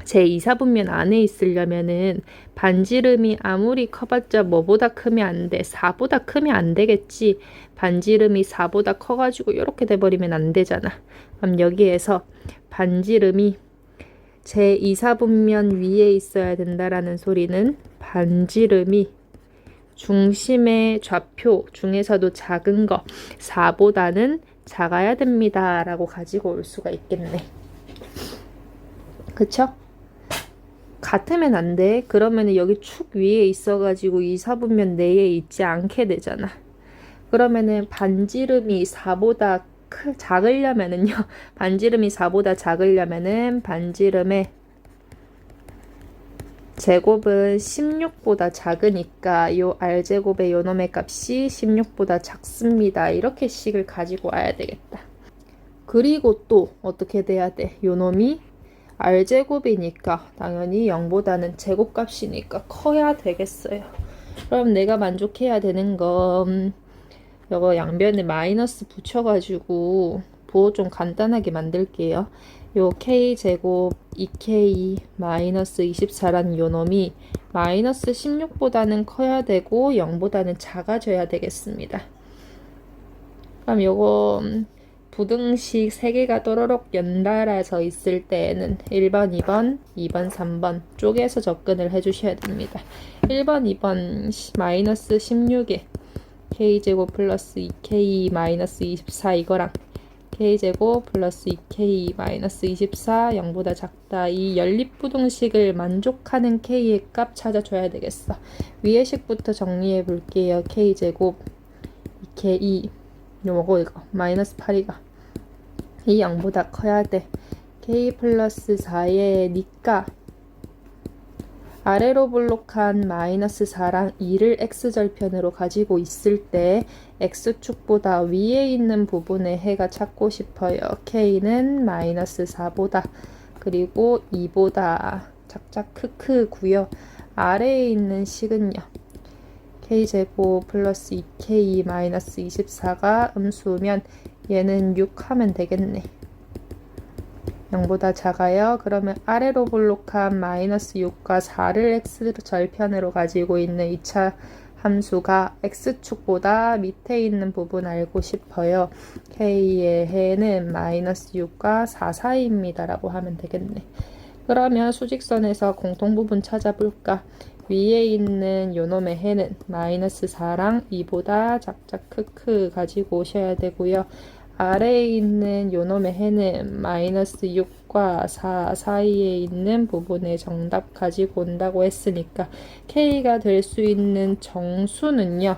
제 2사분면 안에 있으려면은 반지름이 아무리 커봤자 뭐보다 크면 안 돼. 4보다 크면 안 되겠지. 반지름이 4보다 커가지고 이렇게 돼버리면 안 되잖아. 그럼 여기에서 반지름이 제 2사분면 위에 있어야 된다라는 소리는 반지름이 중심의 좌표 중에서도 작은 거 4보다는 작아야 됩니다 라고 가지고 올 수가 있겠네. 그쵸? 같으면 안 돼. 그러면 여기 축 위에 있어가지고 2사분면 내에 있지 않게 되잖아. 그러면은 반지름이 4보다 작으려면은요. 반지름이 4보다 작으려면은 반지름의 제곱은 16보다 작으니까 요 r제곱의 요놈의 값이 16보다 작습니다. 이렇게 식을 가지고 와야 되겠다. 그리고 또 어떻게 돼야 돼? 요놈이 r제곱이니까 당연히 0보다는 제곱값이니까 커야 되겠어요. 그럼 내가 만족해야 되는 건 이거 양변에 마이너스 붙여가지고 부호 좀 간단하게 만들게요. 요 k제곱 2k 마이너스 24라는 요놈이 마이너스 16보다는 커야 되고 0보다는 작아져야 되겠습니다. 그럼 요거 부등식 3개가 또로록 연달아서 있을 때에는 1번, 2번, 2번, 3번 쪼개서 접근을 해주셔야 됩니다. 1번, 2번 마이너스 16에 k제곱 플러스 2k 마이너스 24 이거랑 k제곱 플러스 2k 마이너스 24 0보다 작다. 이 연립부등식을 만족하는 k의 값 찾아줘야 되겠어. 위의 식부터 정리해 볼게요. k제곱 2k 요거 이거 마이너스 8이가 이 0보다 커야 돼. k 플러스 4의 니까 아래로 볼록한 마이너스 4랑 2를 x절편으로 가지고 있을 때 x축보다 위에 있는 부분의 해가 찾고 싶어요. k는 마이너스 4보다 그리고 2보다 작작 크크고요. 아래에 있는 식은요. k제곱 플러스 2k 마이너스 24가 음수면 얘는 6 하면 되겠네. 0보다 작아요. 그러면 아래로 볼록한 마이너스 6과 4를 x절편으로 가지고 있는 2차 함수가 x축보다 밑에 있는 부분 알고 싶어요. k의 해는 마이너스 6과 4 사이입니다. 라고 하면 되겠네. 그러면 수직선에서 공통부분 찾아볼까? 위에 있는 요놈의 해는 마이너스 4랑 2보다 작작 크크 가지고 오셔야 되고요. 아래에 있는 요놈의 해는 마이너스 6과 4 사이에 있는 부분의 정답 가지고 온다고 했으니까 K가 될 수 있는 정수는요.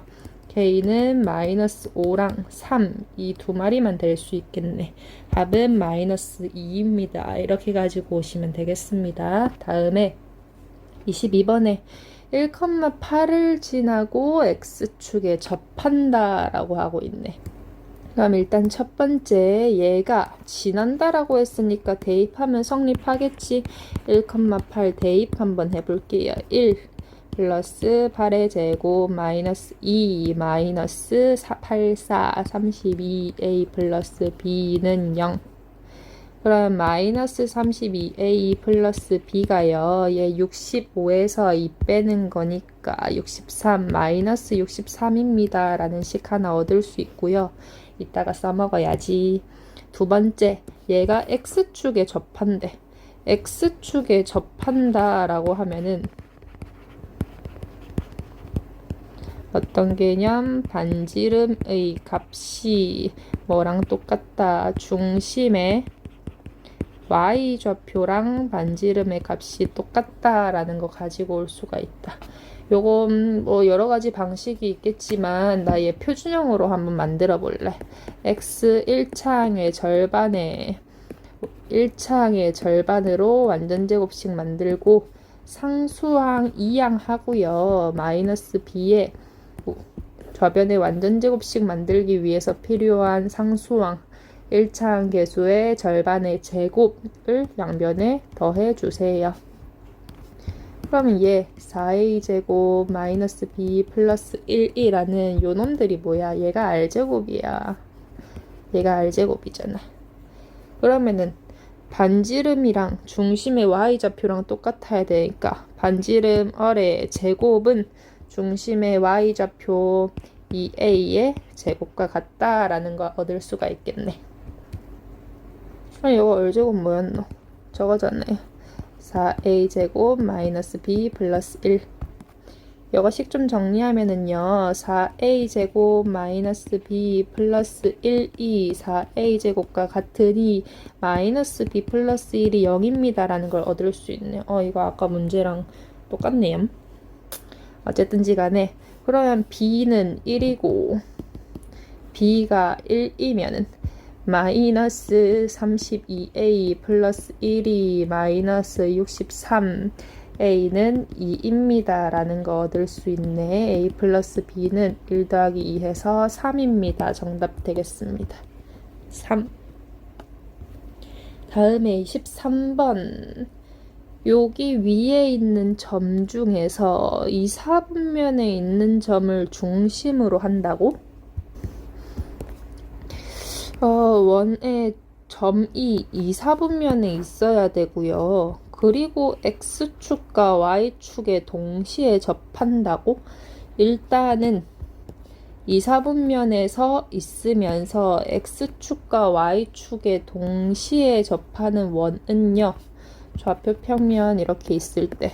K는 마이너스 5랑 3 이 두 마리만 될 수 있겠네. 답은 마이너스 2입니다. 이렇게 가지고 오시면 되겠습니다. 다음에 22번에 1,8을 지나고 X축에 접한다 라고 하고 있네. 그럼 일단 첫 번째 얘가 지난다라고 했으니까 대입하면 성립하겠지. 1,8 대입 한번 해볼게요. 1 플러스 8의 제곱 마이너스 2 마이너스 8, 4, 32a 플러스 b는 0. 그럼 마이너스 32a 플러스 b가요. 얘 65에서 2 빼는 거니까 63 마이너스 63입니다. 라는 식 하나 얻을 수 있고요. 이따가 써먹어야지. 두 번째, 얘가 X축에 접한대. X축에 접한다 라고 하면은 어떤 개념? 반지름의 값이 뭐랑 똑같다. 중심의 y좌표랑 반지름의 값이 똑같다라는 거 가지고 올 수가 있다. 요건 뭐 여러 가지 방식이 있겠지만 나 얘 표준형으로 한번 만들어 볼래. x 1차항의 절반에 1차항의 절반으로 완전제곱식 만들고 상수항 2항 하고요. 마이너스 b에 좌변의 완전제곱식 만들기 위해서 필요한 상수항 1차항 계수의 절반의 제곱을 양변에 더해 주세요. 그러면 얘 4a 제곱 마이너스 b 플러스 1이라는 요 놈들이 뭐야? 얘가 r제곱이야. 얘가 r제곱이잖아. 그러면은 반지름이랑 중심의 y좌표랑 똑같아야 되니까 반지름 어의 제곱은 중심의 y좌표 2a의 제곱과 같다라는 걸 얻을 수가 있겠네. 이거 r제곱 뭐였노? 저거잖아요. 4a 제곱 마이너스 b 플러스 1. 이거 식 좀 정리하면은요. 4a 제곱 마이너스 b 플러스 1이 4a 제곱과 같으니 마이너스 b 플러스 1이 0입니다. 라는 걸 얻을 수 있네요. 이거 아까 문제랑 똑같네요. 어쨌든지 간에 그러면 b는 1이고 b가 1이면은 마이너스 32a 플러스 1이 마이너스 63 a는 2입니다. 라는 거 얻을 수 있네. a 플러스 b는 1 더하기 2해서 3입니다. 정답 되겠습니다. 3. 다음에 23번. 여기 위에 있는 점 중에서 이 사분면에 있는 점을 중심으로 한다고? 원의 점이 이 사분면에 있어야 되고요. 그리고 X축과 Y축에 동시에 접한다고? 일단은 이 사분면에서 있으면서 X축과 Y축에 동시에 접하는 원은요. 좌표 평면 이렇게 있을 때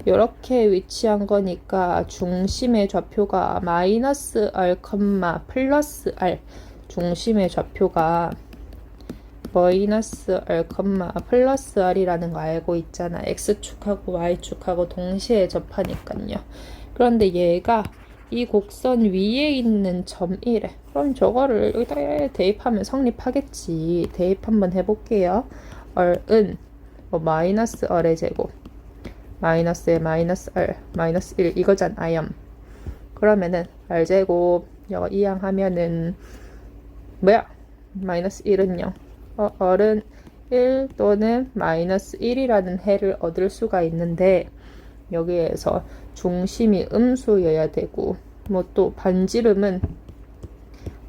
이렇게 위치한 거니까 중심의 좌표가 마이너스 R, 플러스 R 중심의 좌표가 마이너스 R, 플러스 R이라는 거 알고 있잖아. X축하고 Y축하고 동시에 접하니까요. 그런데 얘가 이 곡선 위에 있는 점이래. 그럼 저거를 여기다 대입하면 성립하겠지. 대입 한번 해볼게요. R은 마이너스 R의 제곱 마이너스에 마이너스 R 마이너스 1 이거잖아요. 그러면은 R제곱 이거 이항하면은 뭐야? 마이너스 1은 0. R은 1 또는 마이너스 1이라는 해를 얻을 수가 있는데 여기에서 중심이 음수여야 되고 뭐 또 반지름은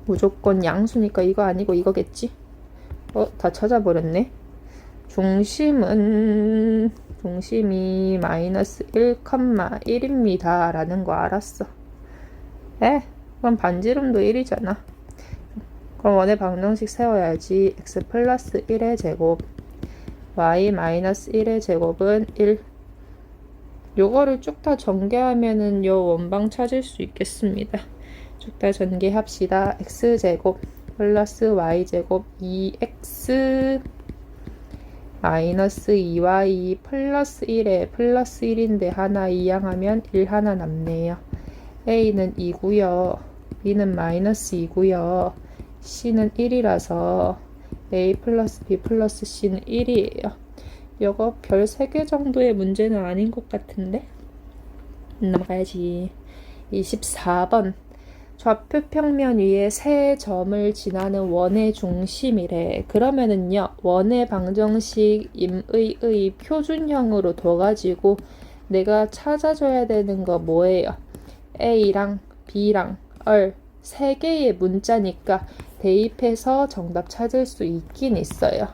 무조건 양수니까 이거 아니고 이거겠지? 다 찾아버렸네. 중심이 마이너스 1,1입니다. 라는 거 알았어. 그럼 반지름도 1이잖아. 그럼 원의 방정식 세워야지. x 플러스 1의 제곱 y 마이너스 1의 제곱은 1. 요거를 쭉 다 전개하면은 요 원방 찾을 수 있겠습니다. 쭉 다 전개합시다. x제곱 플러스 y제곱 2x 마이너스 2y 플러스 1에 플러스 1인데 하나 이항하면 1 하나 남네요. a는 2고요. b는 마이너스 2고요. c는 1이라서 a 플러스 b 플러스 c는 1이에요. 이거 별 3개 정도의 문제는 아닌 것 같은데? 넘어가야지. 24번. 좌표 평면 위에 세 점을 지나는 원의 중심이래. 그러면은요, 원의 방정식 임의의 표준형으로 둬가지고 내가 찾아줘야 되는 거 뭐예요? A랑 B랑 을 3개의 문자니까 대입해서 정답 찾을 수 있긴 있어요.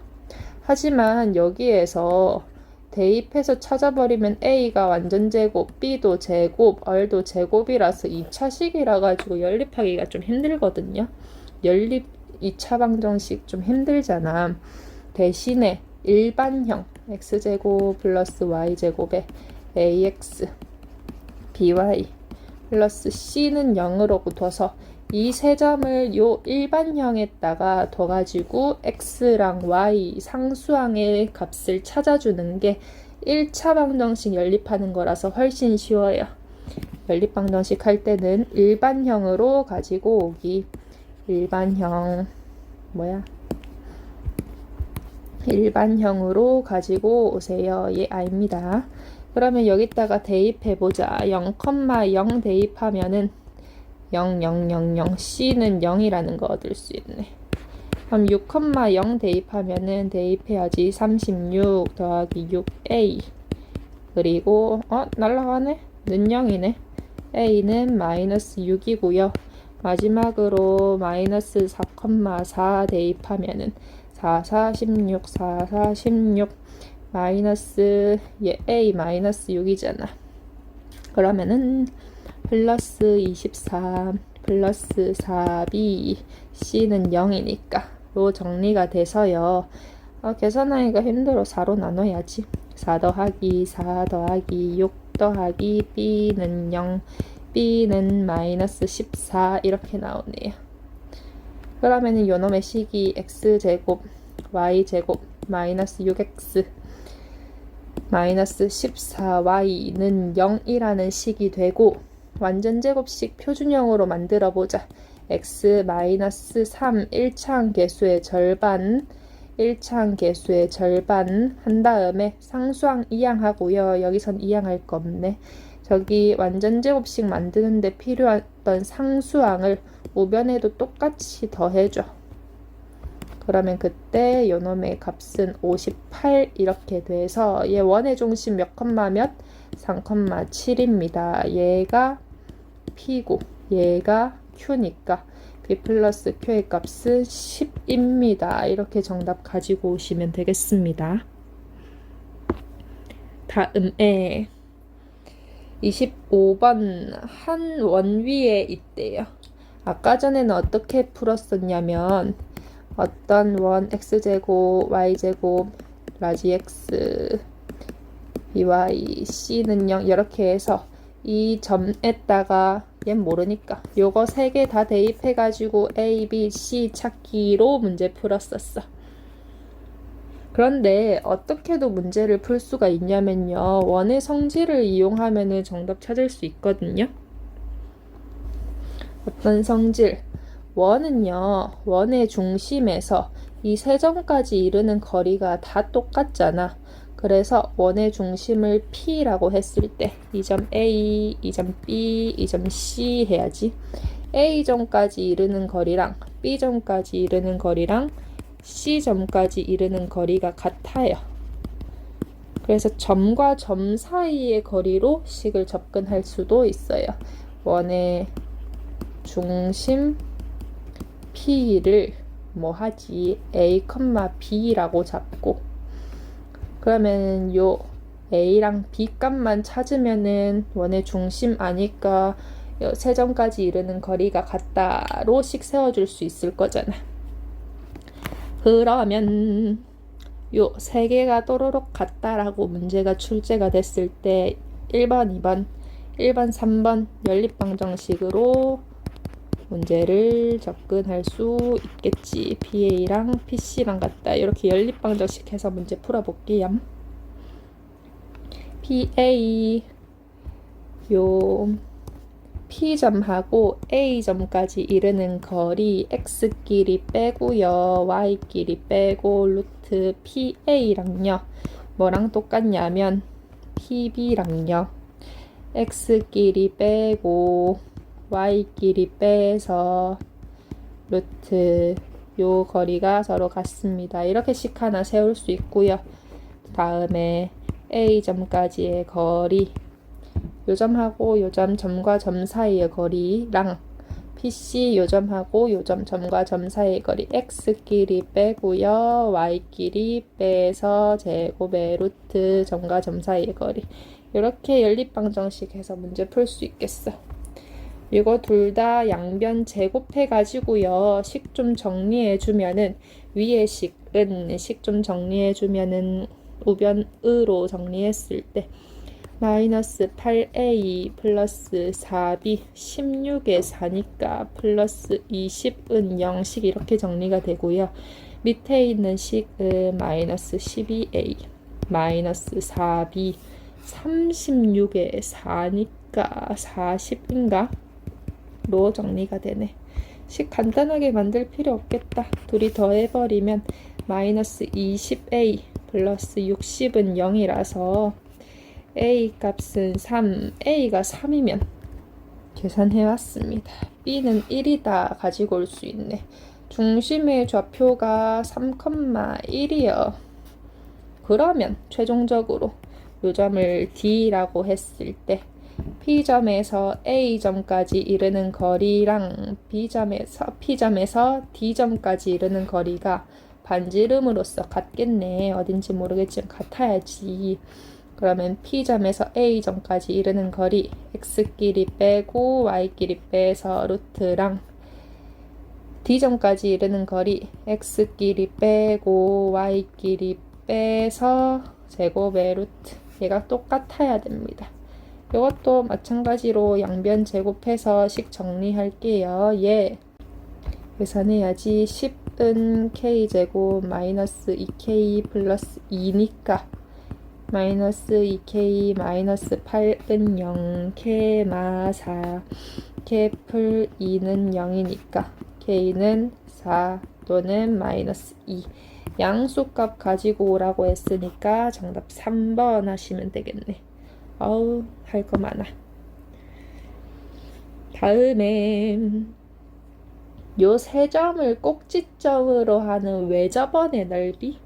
하지만 여기에서 대입해서 찾아버리면 A가 완전 제곱, B도 제곱, R도 제곱이라서 2차식이라 가지고 연립하기가 좀 힘들거든요. 연립 2차 방정식 좀 힘들잖아. 대신에 일반형 x제곱 플러스 y제곱에 ax by 플러스 c는 0으로 둬서 이 세 점을 요 일반형에다가 둬가지고 x랑 y 상수항의 값을 찾아주는 게 1차 방정식 연립하는 거라서 훨씬 쉬워요. 연립 방정식 할 때는 일반형으로 가지고 오기. 일반형으로 가지고 오세요. 예, 아닙니다. 그러면 여기다가 대입해보자. 0,0 대입하면은 0, 0, 0, 0, C는 0이라는 거 얻을 수 있네. 그럼 6,0 대입하면은 대입해야지. 36 더하기 6A. 그리고, 날라가네? 는 0이네. A는 마이너스 6이고요. 마지막으로 마이너스 4,4 대입하면은 4, 4, 16, 4, 4, 16 마이너스 A 마이너스 6이잖아. 그러면은 플러스 23 플러스 4b c는 0이니까 로 정리가 돼서요. 계산하기가 힘들어. 4로 나눠야지. 4 더하기 4 더하기 6 더하기 b는 0 b는 마이너스 14 이렇게 나오네요. 그러면은 요놈의 식이 x제곱 y제곱 마이너스 6x 마이너스 14y는 0이라는 식이 되고 완전 제곱식 표준형으로 만들어 보자. x 마이너스 3 1차항 계수의 절반 1차항 계수의 절반 한 다음에 상수항 이항하고요. 여기선 이항할 거 없네. 저기 완전 제곱식 만드는데 필요했던 상수항을 우변에도 똑같이 더해줘. 그러면 그때 요놈의 값은 58 이렇게 돼서 얘 원의 중심 몇 컴마 몇? 3,7입니다. 얘가 P고 얘가 Q니까 B 플러스 Q의 값은 10입니다. 이렇게 정답 가지고 오시면 되겠습니다. 다음에 25번 한 원위에 있대요. 아까 전에는 어떻게 풀었었냐면 어떤 원 x제곱 y제곱 라지 x by c는 0 이렇게 해서 이 점에다가 얘 모르니까 요거 3개 다 대입해 가지고 a, b, c 찾기로 문제 풀었었어. 그런데 어떻게도 문제를 풀 수가 있냐면요. 원의 성질을 이용하면 정답 찾을 수 있거든요. 어떤 성질? 원은요. 원의 중심에서 이 세 점까지 이르는 거리가 다 똑같잖아. 그래서 원의 중심을 P라고 했을 때 이 점 A, 이 점 B, 이 점 C 해야지. A점까지 이르는 거리랑 B점까지 이르는 거리랑 C점까지 이르는 거리가 같아요. 그래서 점과 점 사이의 거리로 식을 접근할 수도 있어요. 원의 중심 P를 뭐 하지? A, B라고 잡고 그러면 요 A랑 B 값만 찾으면은 원의 중심 아니까 세 점까지 이르는 거리가 같다로 식 세워줄 수 있을 거잖아. 그러면 요 세 개가 또로록 같다라고 문제가 출제가 됐을 때 1번, 2번, 1번, 3번 연립방정식으로 문제를 접근할 수 있겠지. PA랑 PC랑 같다. 이렇게 연립방정식 해서 문제 풀어볼게요. PA 요 P점하고 A점까지 이르는 거리 X끼리 빼고요. Y끼리 빼고 루트 PA랑요. 뭐랑 똑같냐면 PB랑요. X끼리 빼고 Y끼리 빼서 루트 요 거리가 서로 같습니다. 이렇게씩 하나 세울 수 있고요. 다음에 A점까지의 거리 요점하고 요점 점과 점 사이의 거리랑 PC 요점하고 요점 점과 점 사이의 거리 X끼리 빼고요. Y끼리 빼서 제곱의 루트 점과 점 사이의 거리 이렇게 연립방정식 해서 문제 풀 수 있겠어. 이거 둘 다 양변 제곱해 가지고요. 식 좀 정리해 주면은 위에 식은 식 좀 정리해 주면은 우변으로 정리했을 때 마이너스 8a 플러스 4b 16에 4니까 플러스 20은 0식 이렇게 정리가 되고요. 밑에 있는 식은 마이너스 12a 마이너스 4b 36에 4니까 40인가? 로 정리가 되네. 식 간단하게 만들 필요 없겠다. 둘이 더해버리면 마이너스 20a 플러스 60은 0이라서 a 값은 3, a가 3이면 계산해왔습니다. b는 1이다 가지고 올 수 있네. 중심의 좌표가 3,1이요. 그러면 최종적으로 요점을 D라고 했을 때 P점에서 A점까지 이르는 거리랑 P점에서 D점까지 이르는 거리가 반지름으로서 같겠네. 어딘지 모르겠지만 같아야지. 그러면 P점에서 A점까지 이르는 거리 X끼리 빼고 Y끼리 빼서 루트랑 D점까지 이르는 거리 X끼리 빼고 Y끼리 빼서 제곱의 루트 얘가 똑같아야 됩니다. 이것도 마찬가지로 양변 제곱해서 식 정리할게요. 예. 계산해야지. 10은 k제곱 마이너스 2k 플러스 2니까 마이너스 2k 마이너스 8은 0 k 마 4 k 풀 2는 0이니까 k는 4 또는 마이너스 2 양수값 가지고 오라고 했으니까 정답 3번 하시면 되겠네. 어우 할 거 많아. 다음에 요 세 점을 꼭지점으로 하는 외접원의 넓이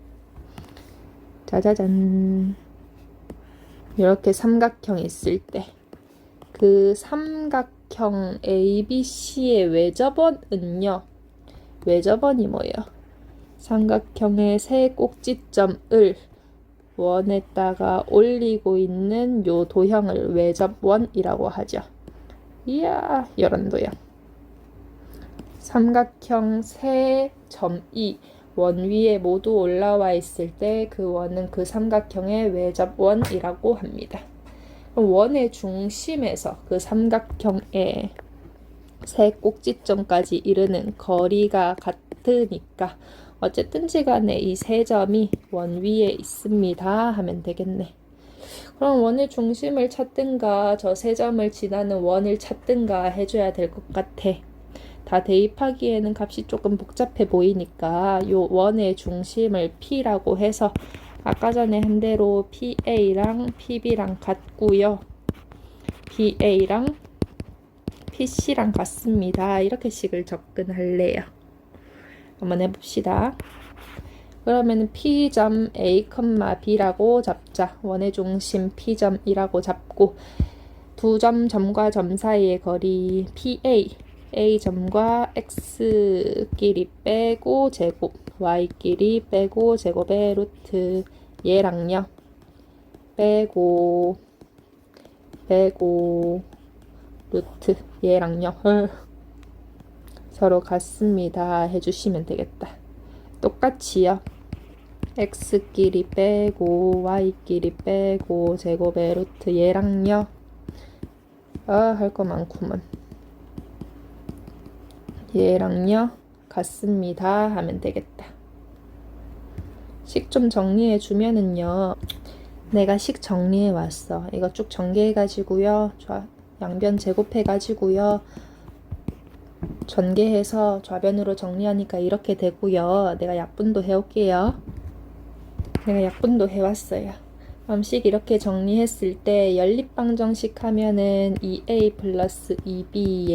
짜자잔 이렇게 삼각형이 있을 때 그 삼각형 ABC의 외접원은요. 외접원이 뭐예요? 삼각형의 세 꼭지점을 원에다가 올리고 있는 요 도형을 외접원이라고 하죠. 이야, 이런 도형. 삼각형 세 점이 원 위에 모두 올라와 있을 때 그 원은 그 삼각형의 외접원이라고 합니다. 그럼 원의 중심에서 그 삼각형의 세 꼭지점까지 이르는 거리가 같으니까 어쨌든지 간에 이 세 점이 원 위에 있습니다 하면 되겠네. 그럼 원의 중심을 찾든가 저 세 점을 지나는 원을 찾든가 해줘야 될 것 같아. 다 대입하기에는 값이 조금 복잡해 보이니까 요 원의 중심을 P라고 해서 아까 전에 한 대로 PA랑 PB랑 같고요. PA랑 PC랑 같습니다. 이렇게 식을 접근할래요. 한번 해봅시다. 그러면 P점 A, B라고 잡자. 원의 중심 P점이라고 잡고 두 점과 점 사이의 거리 PA, A점과 X끼리 빼고 제곱, Y끼리 빼고 제곱의 루트 얘랑요. 빼고 루트 얘랑요. 서로 같습니다 해주시면 되겠다. 똑같이요. X끼리 빼고 Y끼리 빼고 제곱의 루트 얘랑요. 할 거 많구먼. 얘랑요 같습니다 하면 되겠다. 식 좀 정리해 주면은요, 내가 식 정리해 왔어. 이거 쭉 전개해 가지고요, 양변 제곱해 가지고요, 전개해서 좌변으로 정리하니까 이렇게 되고요. 내가 약분도 해올게요. 내가 약분도 해왔어요. 그럼 식 이렇게 정리했을 때 연립방정식 하면은 2a 플러스 2b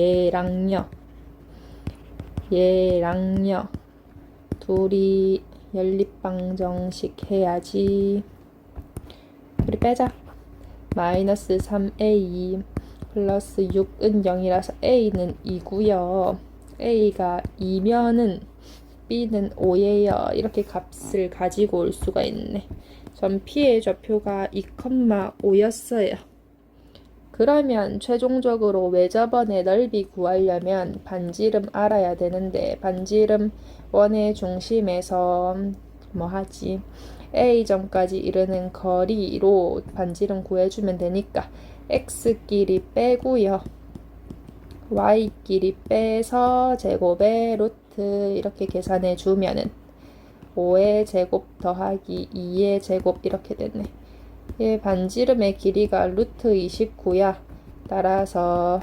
얘랑요 둘이 연립방정식 해야지. 우리 빼자. 마이너스 3a 플러스 6은 0이라서 a는 2고요. a가 2면은 b는 5예요. 이렇게 값을 가지고 올 수가 있네. 전 p의 좌표가 2,5였어요. 그러면 최종적으로 외접원의 넓이 구하려면 반지름 알아야 되는데, 반지름 원의 중심에서 뭐 하지? A점까지 이르는 거리로 반지름 구해주면 되니까 X끼리 빼고요, Y끼리 빼서 제곱의 루트 이렇게 계산해 주면은 5의 제곱 더하기 2의 제곱 이렇게 되네. 얘 반지름의 길이가 루트 29야. 따라서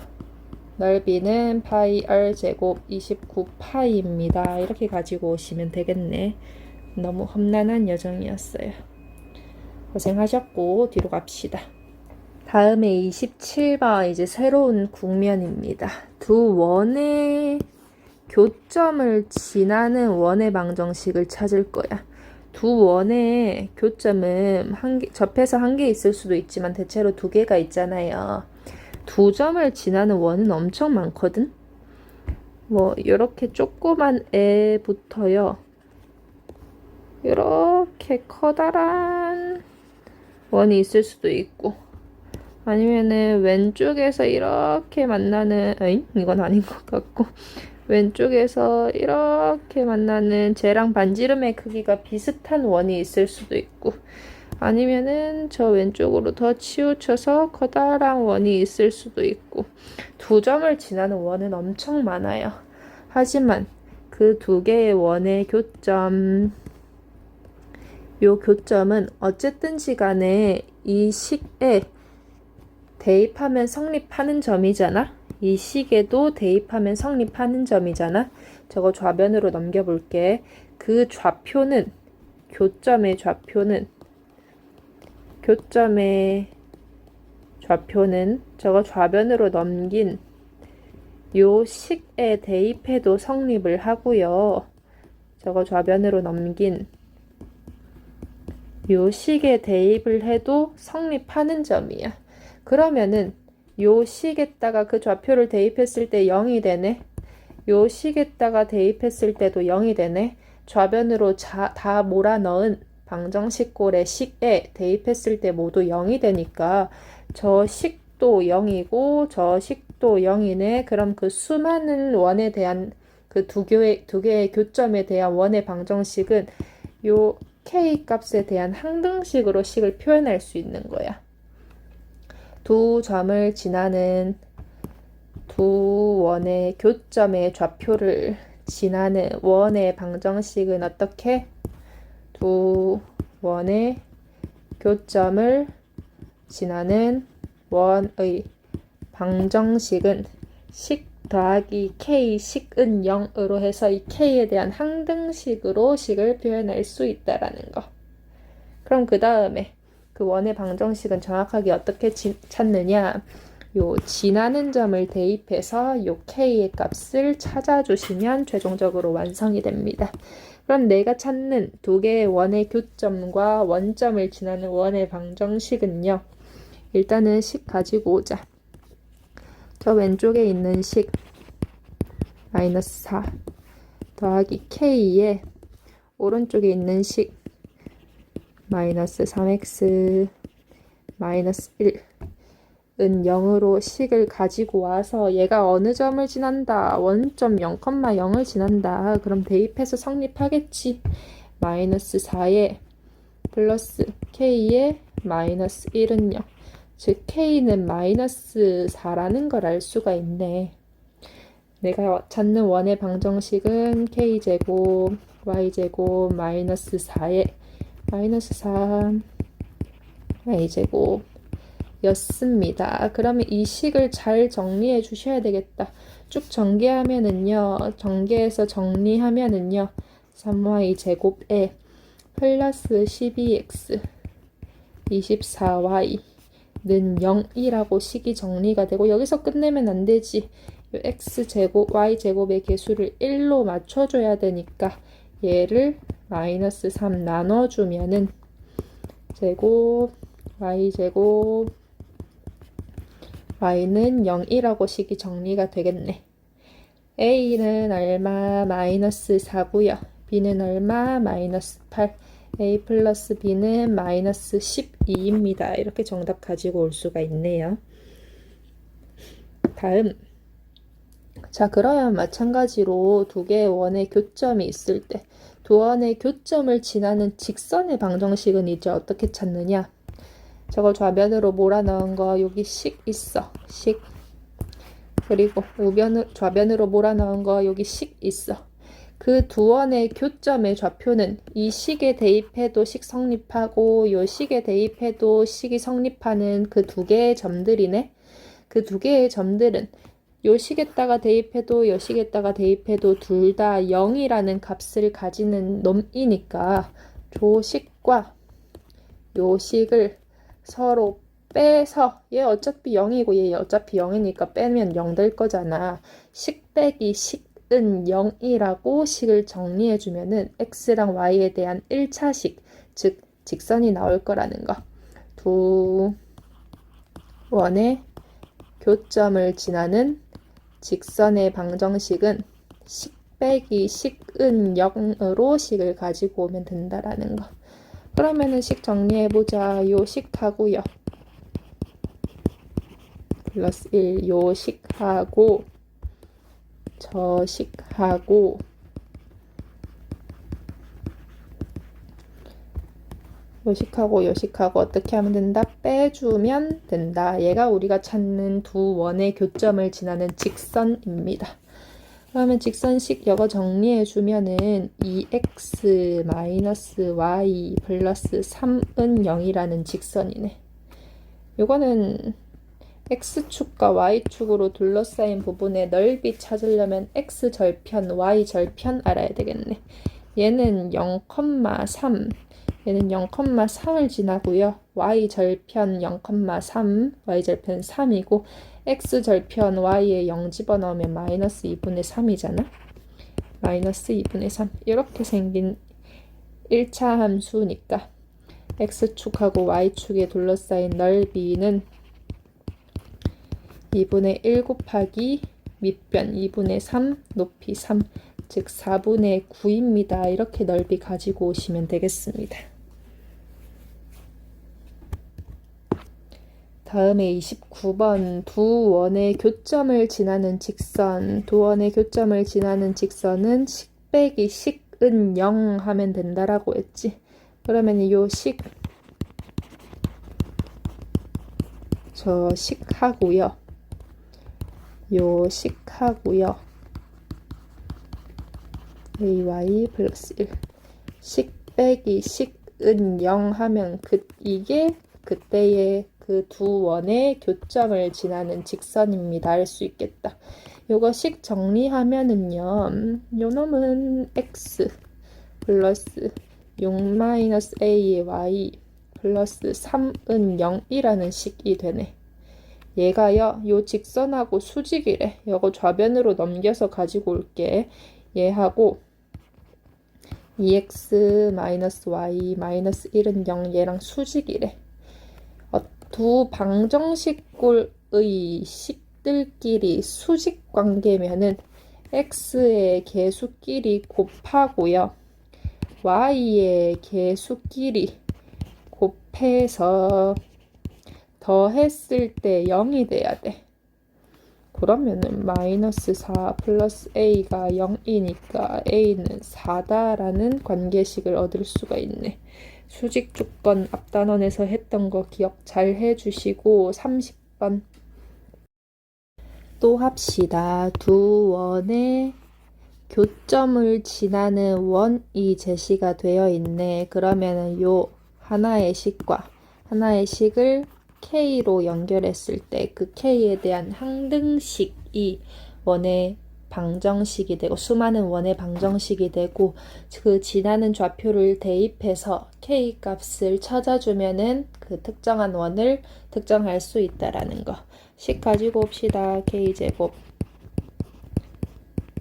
넓이는 파이 r 제곱 29파이입니다. 이렇게 가지고 오시면 되겠네. 너무 험난한 여정이었어요. 고생하셨고 뒤로 갑시다. 다음에 27번 이제 새로운 국면입니다. 두 원의 교점을 지나는 원의 방정식을 찾을 거야. 두 원의 교점은 접해서 한 개 있을 수도 있지만 대체로 두 개가 있잖아요. 두 점을 지나는 원은 엄청 많거든. 뭐 이렇게 조그만 애부터요, 이렇게 커다란 원이 있을 수도 있고, 아니면은 왼쪽에서 이렇게 만나는, 이건 아닌 것 같고, 왼쪽에서 이렇게 만나는 쟤랑 반지름의 크기가 비슷한 원이 있을 수도 있고, 아니면은 저 왼쪽으로 더 치우쳐서 커다란 원이 있을 수도 있고, 두 점을 지나는 원은 엄청 많아요. 하지만 그 두 개의 원의 교점, 요 교점은 어쨌든지 간에 이 식에 대입하면 성립하는 점이잖아. 이 식에도 대입하면 성립하는 점이잖아. 저거 좌변으로 넘겨볼게. 그 좌표는, 교점의 좌표는 저거 좌변으로 넘긴 요 식에 대입해도 성립을 하고요. 저거 좌변으로 넘긴 요 식에 대입을 해도 성립하는 점이야. 그러면은 요 식에다가 그 좌표를 대입했을 때 0이 되네. 요 식에다가 대입했을 때도 0이 되네. 좌변으로 다 몰아넣은 방정식꼴의 식에 대입했을 때 모두 0이 되니까 저 식도 0이고 저 식도 0이네. 그럼 그 수많은 원에 대한 그 두 개의 교점에 대한 원의 방정식은 요 k 값에 대한 항등식으로 식을 표현할 수 있는 거야. 두 점을 지나는 두 원의 교점의 좌표를 지나는 원의 방정식은 어떻게? 두 원의 교점을 지나는 원의 방정식은 식 더하기 k 식은 0으로 해서 이 k에 대한 항등식으로 식을 표현할 수 있다라는 거. 그럼 그 다음에 그 원의 방정식은 정확하게 어떻게 찾느냐? 요 지나는 점을 대입해서 요 k의 값을 찾아주시면 최종적으로 완성이 됩니다. 그럼 내가 찾는 두 개의 원의 교점과 원점을 지나는 원의 방정식은요, 일단은 식 가지고 오자. 저 왼쪽에 있는 식 마이너스 4 더하기 k에 오른쪽에 있는 식 마이너스 3x 마이너스 1은 0으로 식을 가지고 와서 얘가 어느 점을 지난다? 원점 0,0을 지난다. 그럼 대입해서 성립하겠지. 마이너스 4에 플러스 k에 마이너스 1은 0. 즉 k는 마이너스 4라는 걸 알 수가 있네. 내가 찾는 원의 방정식은 k제곱 y제곱 마이너스 4에 마이너스 3 y제곱 였습니다. 그러면 이 식을 잘 정리해 주셔야 되겠다. 쭉 전개하면은요, 전개해서 정리하면은요, 3y 제곱에 플러스 12x 24y는 0이라고 식이 정리가 되고, 여기서 끝내면 안 되지. x제곱, y제곱의 개수를 1로 맞춰줘야 되니까 얘를 마이너스 3 나눠주면은 제곱, y제곱, y는 0이라고 식이 정리가 되겠네. a는 얼마? 마이너스 4고요. b는 얼마? 마이너스 8. a 플러스 b는 마이너스 12입니다. 이렇게 정답 가지고 올 수가 있네요. 다음. 자, 그러면 마찬가지로 두 개의 원의 교점이 있을 때 두 원의 교점을 지나는 직선의 방정식은 이제 어떻게 찾느냐? 저거 좌변으로 몰아넣은 거 여기 식 있어. 식. 그리고 좌변으로 몰아넣은 거 여기 식 있어. 그 두 원의 교점의 좌표는 이 식에 대입해도 식 성립하고 요 식에 대입해도 식이 성립하는 그 두 개의 점들이네. 그 두 개의 점들은 요 식에다가 대입해도 요 식에다가 대입해도 둘 다 0이라는 값을 가지는 놈이니까 조식과 요 식을 서로 빼서 얘 어차피 0이고 얘 어차피 0이니까 빼면 0 될 거잖아. 식 빼기 식은 0이라고 식을 정리해 주면은 x랑 y에 대한 1차식, 즉 직선이 나올 거라는 거. 두 원의 교점을 지나는 직선의 방정식은 식 빼기 식은 0으로 식을 가지고 오면 된다라는 거. 그러면은 식 정리해보자. 요 식하고요. 플러스 1. 요 식하고 저 식하고 요식하고 요식하고 어떻게 하면 된다? 빼주면 된다. 얘가 우리가 찾는 두 원의 교점을 지나는 직선입니다. 그러면 직선식 이거 정리해 주면은 2x-y 플러스 3은 0이라는 직선이네. 요거는 x축과 y축으로 둘러싸인 부분의 넓이 찾으려면 x절편, y절편 알아야 되겠네. 얘는 0,3 얘는 0,3을 지나고요. y절편 0,3, y절편 3이고 x절편 y에 0 집어넣으면 마이너스 2분의 3이잖아. 마이너스 2분의 3 이렇게 생긴 1차 함수니까 x축하고 y축에 둘러싸인 넓이는 2분의 1 곱하기 밑변 2분의 3 높이 3 즉 4분의 9입니다. 이렇게 넓이 가지고 오시면 되겠습니다. 다음에 29번 두 원의 교점을 지나는 직선. 두 원의 교점을 지나는 직선은 식 빼기 식은 0 하면 된다라고 했지. 그러면 요 식, 저 식하고요. 요 식하고요. ay 플러스 1. 식 빼기 식은 0 하면 이게 그때의 그 두 원의 교점을 지나는 직선입니다. 알 수 있겠다. 요거 식 정리하면은요. 요 놈은 x 플러스 6-a의 y 플러스 3은 0이라는 식이 되네. 얘가요. 요 직선하고 수직이래. 요거 좌변으로 넘겨서 가지고 올게. 얘하고 2x-y-1은 0 얘랑 수직이래. 두 방정식꼴의 식들끼리 수직 관계면은 x의 개수끼리 곱하고요. y의 개수끼리 곱해서 더했을 때 0이 돼야 돼. 그러면은 마이너스 4 플러스 a가 0이니까 a는 4다라는 관계식을 얻을 수가 있네. 수직 조건 앞단원에서 했던 거 기억 잘 해주시고 30번 또 합시다. 두 원의 교점을 지나는 원이 제시가 되어 있네. 그러면은 요 하나의 식과 하나의 식을 K로 연결했을 때 그 K에 대한 항등식이 원의 방정식이 되고 수많은 원의 방정식이 되고 그 지나는 좌표를 대입해서 K 값을 찾아주면은 그 특정한 원을 특정할 수 있다라는 거. 식 가지고 옵시다. K제곱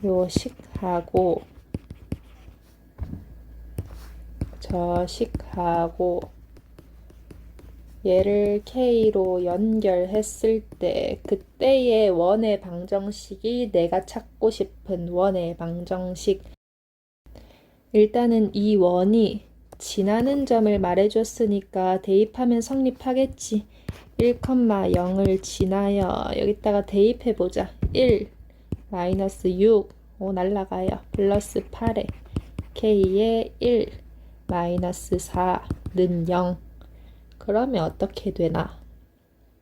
요 식하고 저 식하고 얘를 K로 연결했을 때 그때의 원의 방정식이 내가 찾고 싶은 원의 방정식. 일단은 이 원이 지나는 점을 말해줬으니까 대입하면 성립하겠지. 1,0을 지나여 여기다가 대입해보자. 1 마이너스 6 5 날라가요. 플러스 8에 K에 1 마이너스 4는 0. 그러면 어떻게 되나?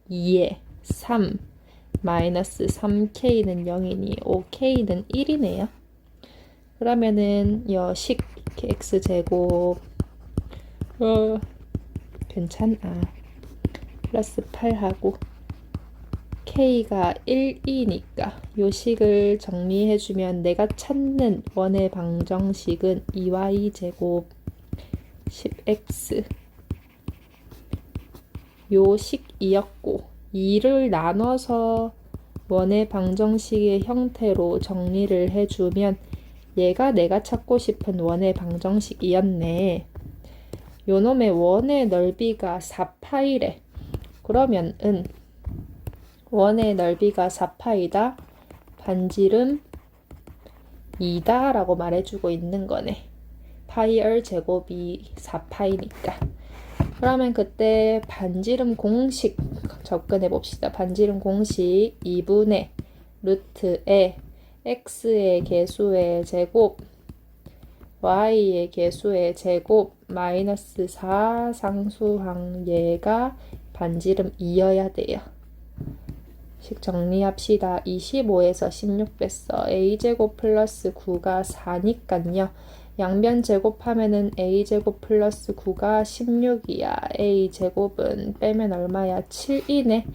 2에 3 마이너스 3K는 0이니 5K는 1이네요. 그러면은 여식 X제곱 괜찮아. 플러스 8하고 K가 1이니까 요 식을 정리해주면 내가 찾는 원의 방정식은 2y제곱 10x 요 식이었고 2를 나눠서 원의 방정식의 형태로 정리를 해주면 얘가 내가 찾고 싶은 원의 방정식이었네. 요놈의 원의 넓이가 4파이래. 그러면은 원의 넓이가 4파이다. 반지름 2다 라고 말해주고 있는 거네. 파이얼 제곱이 4파이니까. 그러면 그때 반지름 공식 접근해 봅시다. 반지름 공식 2분의 루트에 x의 개수의 제곱 y의 개수의 제곱 마이너스 4 상수항 얘가 반지름 2여야 돼요. 식 정리합시다. 25에서 16 뺐어. a제곱 플러스 9가 4니깐요. 양변 제곱하면은 a제곱 플러스 9가 16이야. a제곱은 빼면 얼마야? 7이네.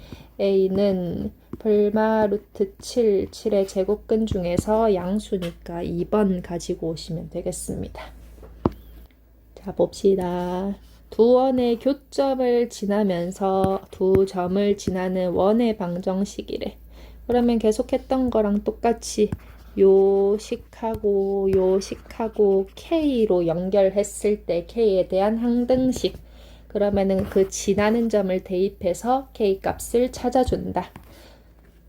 a는 불마 루트 7, 7의 제곱근 중에서 양수니까 2번 가지고 오시면 되겠습니다. 자, 봅시다. 두 원의 교점을 지나면서 두 점을 지나는 원의 방정식이래. 그러면 계속 했던 거랑 똑같이 요 식하고 요 식하고 K로 연결했을 때 K에 대한 항등식. 그러면은 그 지나는 점을 대입해서 K 값을 찾아준다.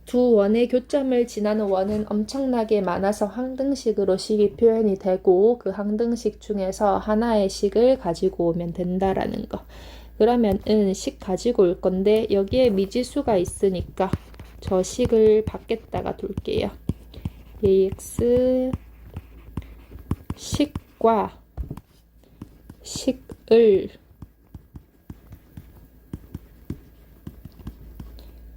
두 원의 교점을 지나는 원은 엄청나게 많아서 항등식으로 식이 표현이 되고 그 항등식 중에서 하나의 식을 가지고 오면 된다라는 거. 그러면은 식 가지고 올 건데 여기에 미지수가 있으니까 저 식을 밖에다가 둘게요. ax 식과 식을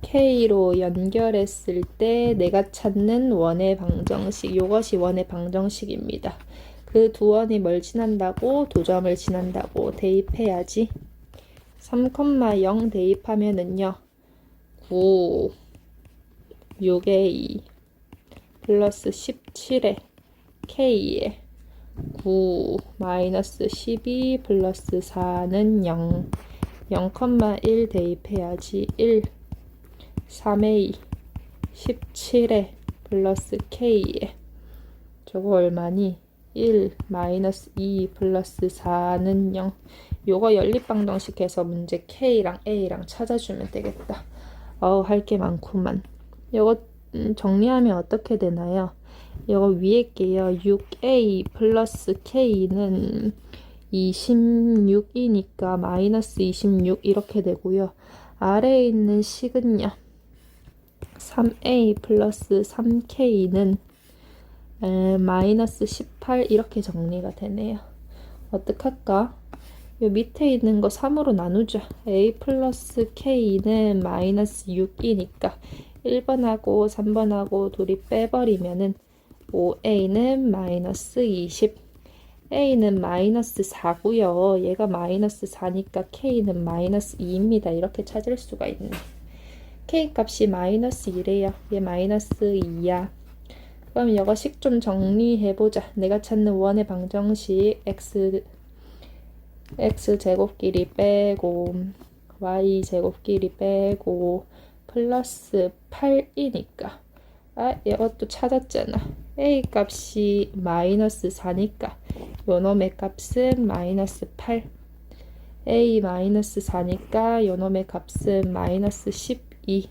K로 연결했을 때 내가 찾는 원의 방정식, 이것이 원의 방정식입니다. 그 두 원이 뭘 지난다고? 두 점을 지난다고 대입해야지. 3,0 대입하면은요 9 6에 2 플러스 17에 K에 9 마이너스 12 플러스 4는 0 0,1 대입해야지 1 3에 2 17에 플러스 K에 저거 얼마니? 1 마이너스 2 플러스 4는 0. 요거 연립방정식 해서 문제 K랑 A랑 찾아주면 되겠다. 할 게 많구만. 요거 정리하면 어떻게 되나요? 요거 위에 게요. 6A 플러스 K는 26이니까 마이너스 26 이렇게 되고요. 아래에 있는 식은요. 3A 플러스 3K는 마이너스 18 이렇게 정리가 되네요. 어떡할까? 요 밑에 있는 거 3으로 나누자. a 플러스 k는 마이너스 6이니까 1번하고 3번하고 둘이 빼버리면은 5a는 마이너스 20, a는 마이너스 4고요. 얘가 마이너스 4니까 k는 마이너스 2입니다. 이렇게 찾을 수가 있네. k 값이 마이너스 2래요. 얘 마이너스 2야. 그럼 이거식 좀 정리해보자. 내가 찾는 원의 방정식 x 제곱끼리 빼고 y 제곱끼리 빼고 플러스 8이니까 이것도 찾았잖아. a 값이 마이너스 4니까 요놈의 값은 마이너스 8, a 마이너스 4니까 요놈의 값은 마이너스 12.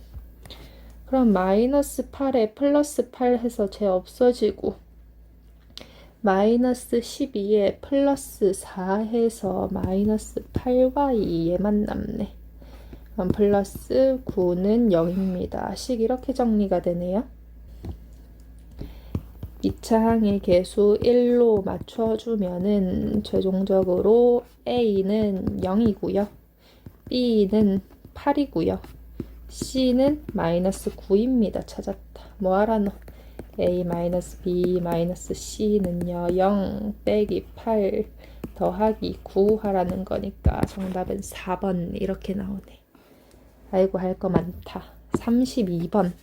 그럼 마이너스 8에 플러스 8 해서 쟤 없어지고 마이너스 12에 플러스 4 해서 마이너스 8y 얘만 남네. 그럼 플러스 9는 0입니다. 식 이렇게 정리가 되네요. 2차 항의 개수 1로 맞춰주면은 최종적으로 A는 0이고요. B는 8이고요. C는 마이너스 9입니다. 찾았다. 뭐하라노? A 마이너스 B 마이너스 C는요 0 빼기 8 더하기 9 하라는 거니까 정답은 4번 이렇게 나오네. 아이고 할 거 많다. 32번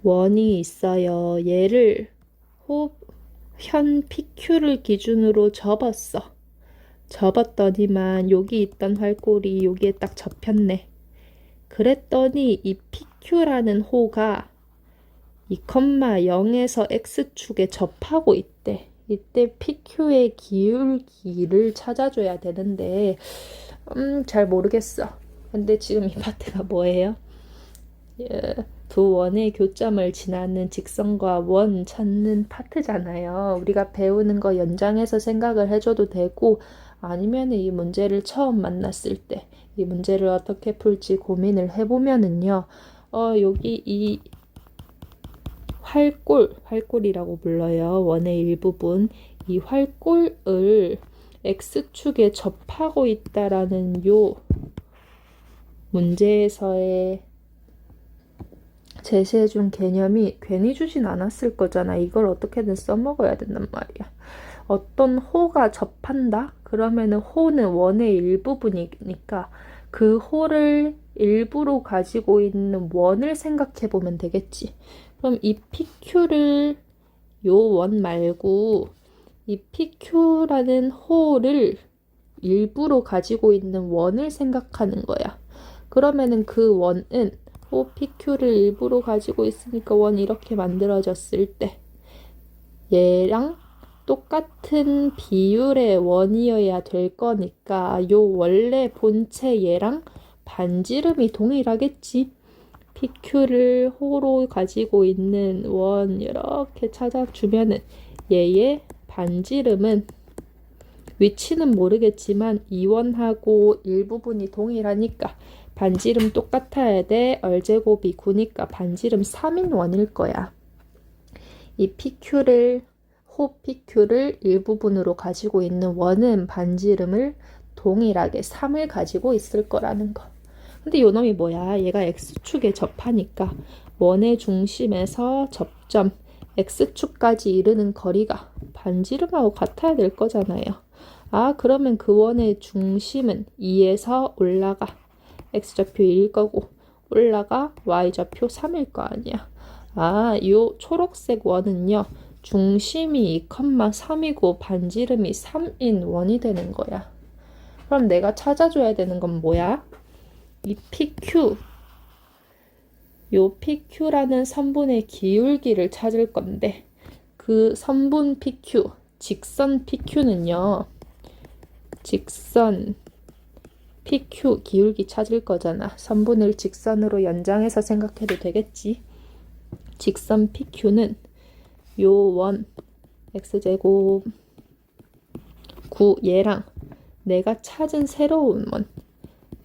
원이 있어요. 얘를 현 PQ를 기준으로 접었어. 접었더니만 여기 있던 활골이 여기에 딱 접혔네. 그랬더니 이 PQ라는 호가 2,0에서 X축에 접하고 있대. 이때 PQ의 기울기를 찾아줘야 되는데 잘 모르겠어. 근데 지금 이 파트가 뭐예요? 두 원의 교점을 지나는 직선과 원 찾는 파트잖아요. 우리가 배우는 거 연장해서 생각을 해줘도 되고 아니면 이 문제를 처음 만났을 때 이 문제를 어떻게 풀지 고민을 해보면은요. 여기 이 활골이라고 불러요. 원의 일부분. 이 활골을 X축에 접하고 있다라는 요 문제에서의 제시해준 개념이 괜히 주진 않았을 거잖아. 이걸 어떻게든 써먹어야 된단 말이야. 어떤 호가 접한다? 그러면은 호는 원의 일부분이니까 그 호를 일부로 가지고 있는 원을 생각해 보면 되겠지. 그럼 이 PQ를 요 원 말고 이 PQ라는 호를 일부로 가지고 있는 원을 생각하는 거야. 그러면은 그 원은 호 PQ를 일부로 가지고 있으니까 원 이렇게 만들어졌을 때 얘랑 똑같은 비율의 원이어야 될 거니까 요 원래 본체 얘랑 반지름이 동일하겠지. PQ를 호로 가지고 있는 원 이렇게 찾아주면은 얘의 반지름은 위치는 모르겠지만 이 원하고 일부분이 동일하니까 반지름 똑같아야 돼. 얼제곱이 9니까 반지름 3인 원일 거야. 이 PQ를 호 PQ를 일부분으로 가지고 있는 원은 반지름을 동일하게 3을 가지고 있을 거라는 거. 근데 요 놈이 뭐야? 얘가 X축에 접하니까 원의 중심에서 접점 X축까지 이르는 거리가 반지름하고 같아야 될 거잖아요. 그러면 그 원의 중심은 2에서 올라가 X좌표 1일 거고 올라가 Y좌표 3일 거 아니야. 요 초록색 원은요. 중심이 2,3이고 반지름이 3인 원이 되는 거야. 그럼 내가 찾아줘야 되는 건 뭐야? 이 PQ, 요 PQ라는 선분의 기울기를 찾을 건데 그 선분 PQ, 직선 PQ는요. 직선 PQ 기울기 찾을 거잖아. 선분을 직선으로 연장해서 생각해도 되겠지. 직선 PQ는 요 원 X제곱 9 얘랑 내가 찾은 새로운 원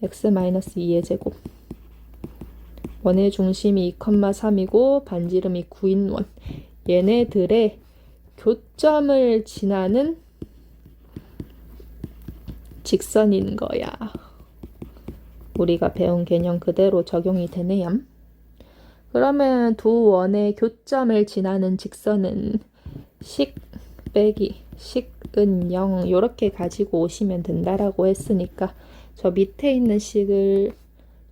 X-2의 제곱 원의 중심이 2,3이고 반지름이 9인 원 교점을 지나는 직선인 거야. 우리가 배운 개념 그대로 적용이 되네요. 그러면 두 원의 교점을 지나는 직선은 식 빼기 식은 0 이렇게 가지고 오시면 된다라고 했으니까 저 밑에 있는 식을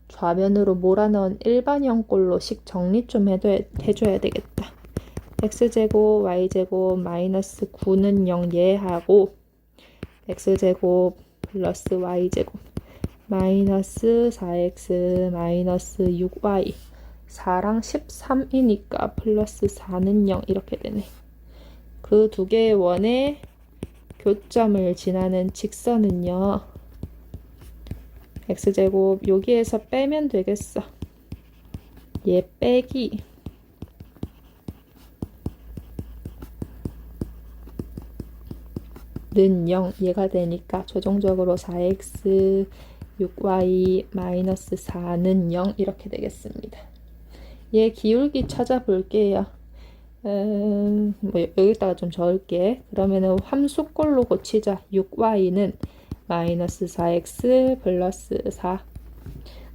좌변으로 몰아넣은 일반형꼴로 식 정리 좀 해줘야 되겠다. x제곱 y제곱 마이너스 9는 0 예하고 x제곱 플러스 y제곱 마이너스 4x 마이너스 6y 4랑 13이니까 플러스 4는 0 이렇게 되네. 그 두 개의 원의 교점을 지나는 직선은요. x제곱 여기에서 빼면 되겠어. 얘 빼기 는 0 얘가 되니까 최종적으로 4x 6y 마이너스 4는 0 이렇게 되겠습니다. 얘 기울기 찾아볼게요. 뭐 여기다가 좀 적을게. 그러면은 함수꼴로 고치자. 6y는 마이너스 4x 플러스 4.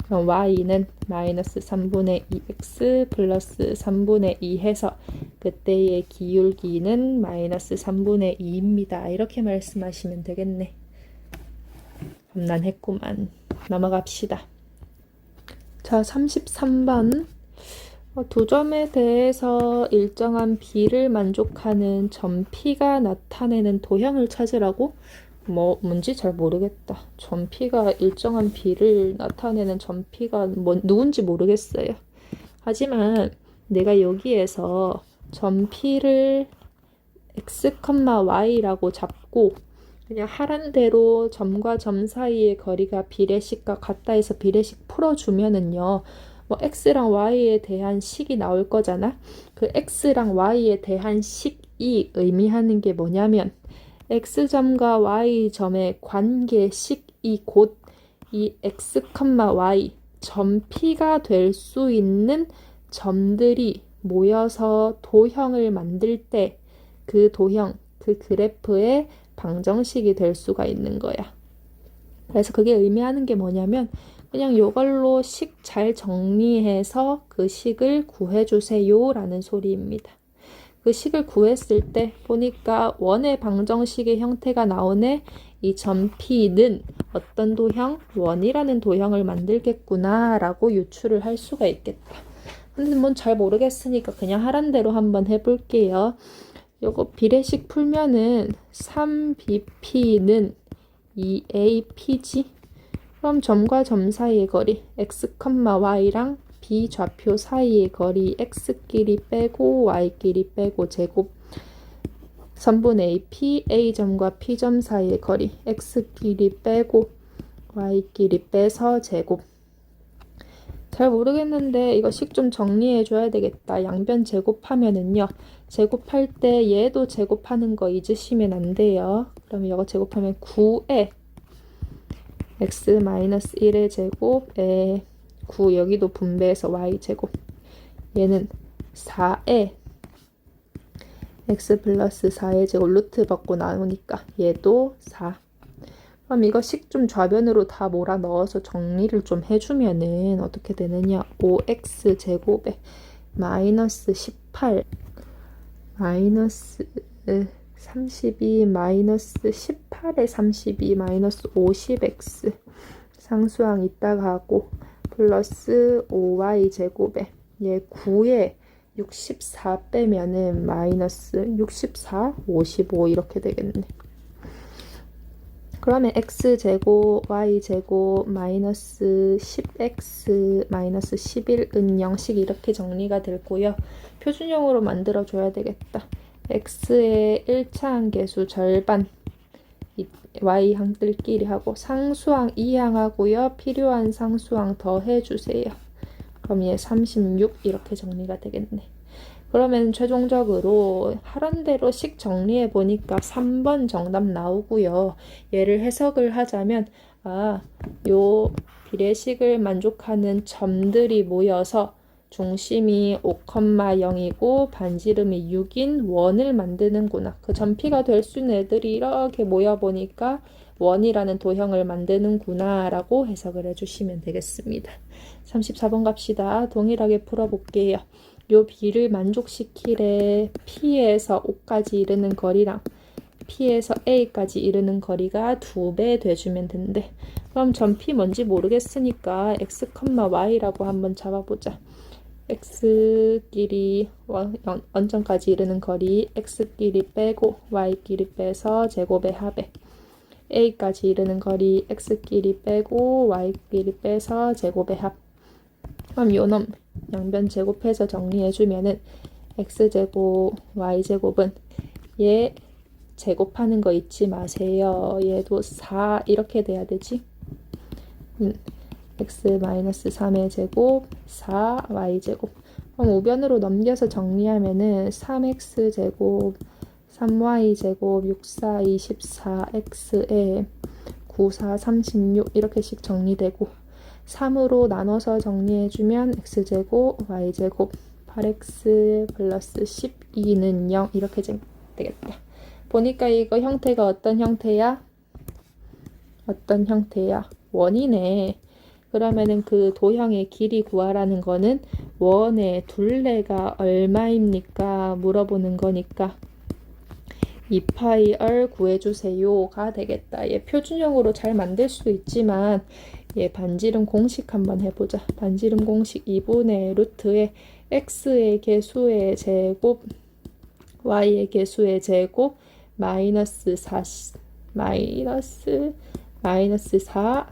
그럼 y는 마이너스 3분의 2x 플러스 3분의 2 해서 그때의 기울기는 마이너스 3분의 2입니다. 이렇게 말씀하시면 되겠네. 험난했구만. 넘어갑시다. 자, 33번. 두 점에 대해서 일정한 B를 만족하는 점 P가 나타내는 도형을 찾으라고? 뭐 뭔지 잘 모르겠다. 점 P가 일정한 B를 나타내는 점 P가 누군지 모르겠어요. 하지만 내가 여기에서 점 P를 x, y라고 잡고 그냥 하란 대로 점과 점 사이의 거리가 비례식과 같다 해서 비례식 풀어주면은요. 뭐 x랑 y에 대한 식이 나올 거잖아. 그 x랑 y에 대한 식이 의미하는 게 뭐냐면 x점과 y점의 관계식이 곧 이 x, y 점 P가 될 수 있는 점들이 모여서 도형을 만들 때 그 도형, 그 그래프의 방정식이 될 수가 있는 거야. 그래서 그게 의미하는 게 뭐냐면 그냥 이걸로 식 잘 정리해서 그 식을 구해주세요 라는 소리입니다. 그 식을 구했을 때 보니까 원의 방정식의 형태가 나오네. 이 점 P는 어떤 도형? 원이라는 도형을 만들겠구나 라고 유추를 할 수가 있겠다. 근데 뭔 잘 모르겠으니까 그냥 하란 대로 한번 해볼게요. 요거 비례식 풀면은 3bp는 2ap지? 그럼 점과 점 사이의 거리 x, y랑 b 좌표 사이의 거리 x끼리 빼고 y끼리 빼고 제곱 3분의 a, p, a점과 p점 사이의 거리 x끼리 빼고 y끼리 빼서 제곱. 잘 모르겠는데 이거 식 좀 정리해 줘야 되겠다. 양변 제곱하면은요. 제곱할 때 얘도 제곱하는 거 잊으시면 안 돼요. 그러면 이거 제곱하면 9에 x-1의 제곱에 9 여기도 분배해서 y제곱. 얘는 4에 x 플러스 4의 제곱 루트 받고 나오니까 얘도 4. 그럼 이거 식 좀 좌변으로 다 몰아 넣어서 정리를 좀 해주면은 어떻게 되느냐. 5x 제곱에 마이너스 18 마이너스 32 마이너스 18에 32 마이너스 50x 상수항 이따가 하고 플러스 5y 제곱에 얘 9에 64 빼면은 마이너스 64, 55 이렇게 되겠네. 그러면 x제곱, y제곱, 마이너스 10x, 마이너스 11은 0씩 이렇게 정리가 되고요. 표준형으로 만들어줘야 되겠다. x의 1차항 계수 절반, y항들끼리 하고 상수항 2항하고요. 필요한 상수항 더해주세요. 그럼 얘 36 이렇게 정리가 되겠네. 그러면 최종적으로 하란 대로 식 정리해 보니까 3번 정답 나오고요. 얘를 해석을 하자면 요 비례식을 만족하는 점들이 모여서 중심이 5,0이고 반지름이 6인 원을 만드는구나. 그 점피가 될 수 있는 애들이 이렇게 모여보니까 원이라는 도형을 만드는구나 라고 해석을 해주시면 되겠습니다. 34번 갑시다. 동일하게 풀어볼게요. 요 B를 만족시키래 P에서 O까지 이르는 거리랑 P에서 A까지 이르는 거리가 2배 돼주면 된대. 그럼 점 P 뭔지 모르겠으니까 x, y라고 한번 잡아보자. x끼리 원점까지 이르는 거리 x끼리 빼고 y끼리 빼서 제곱의 합에 a까지 이르는 거리 x끼리 빼고 y끼리 빼서 제곱의 합. 그럼 요놈 양변 제곱해서 정리해주면은 x제곱 y제곱은 얘 제곱하는 거 잊지 마세요. 얘도 4 이렇게 돼야 되지. x-3의 제곱 4y제곱. 그럼 우변으로 넘겨서 정리하면은 3x제곱 3y제곱 6, 4, 24x에 9, 4, 36 이렇게씩 정리되고 3으로 나눠서 정리해주면 x제곱 y제곱 8x 플러스 12는 0 이렇게 되겠다. 보니까 이거 형태가 어떤 형태야? 어떤 형태야? 원이네. 그러면은 그 도형의 길이 구하라는 거는 원의 둘레가 얼마입니까? 물어보는 거니까 2파이를 구해주세요가 되겠다. 얘 표준형으로 잘 만들 수도 있지만 얘 반지름 공식 한번 해보자. 반지름 공식 2분의 루트에 x의 개수의 제곱 y의 개수의 제곱 마이너스 4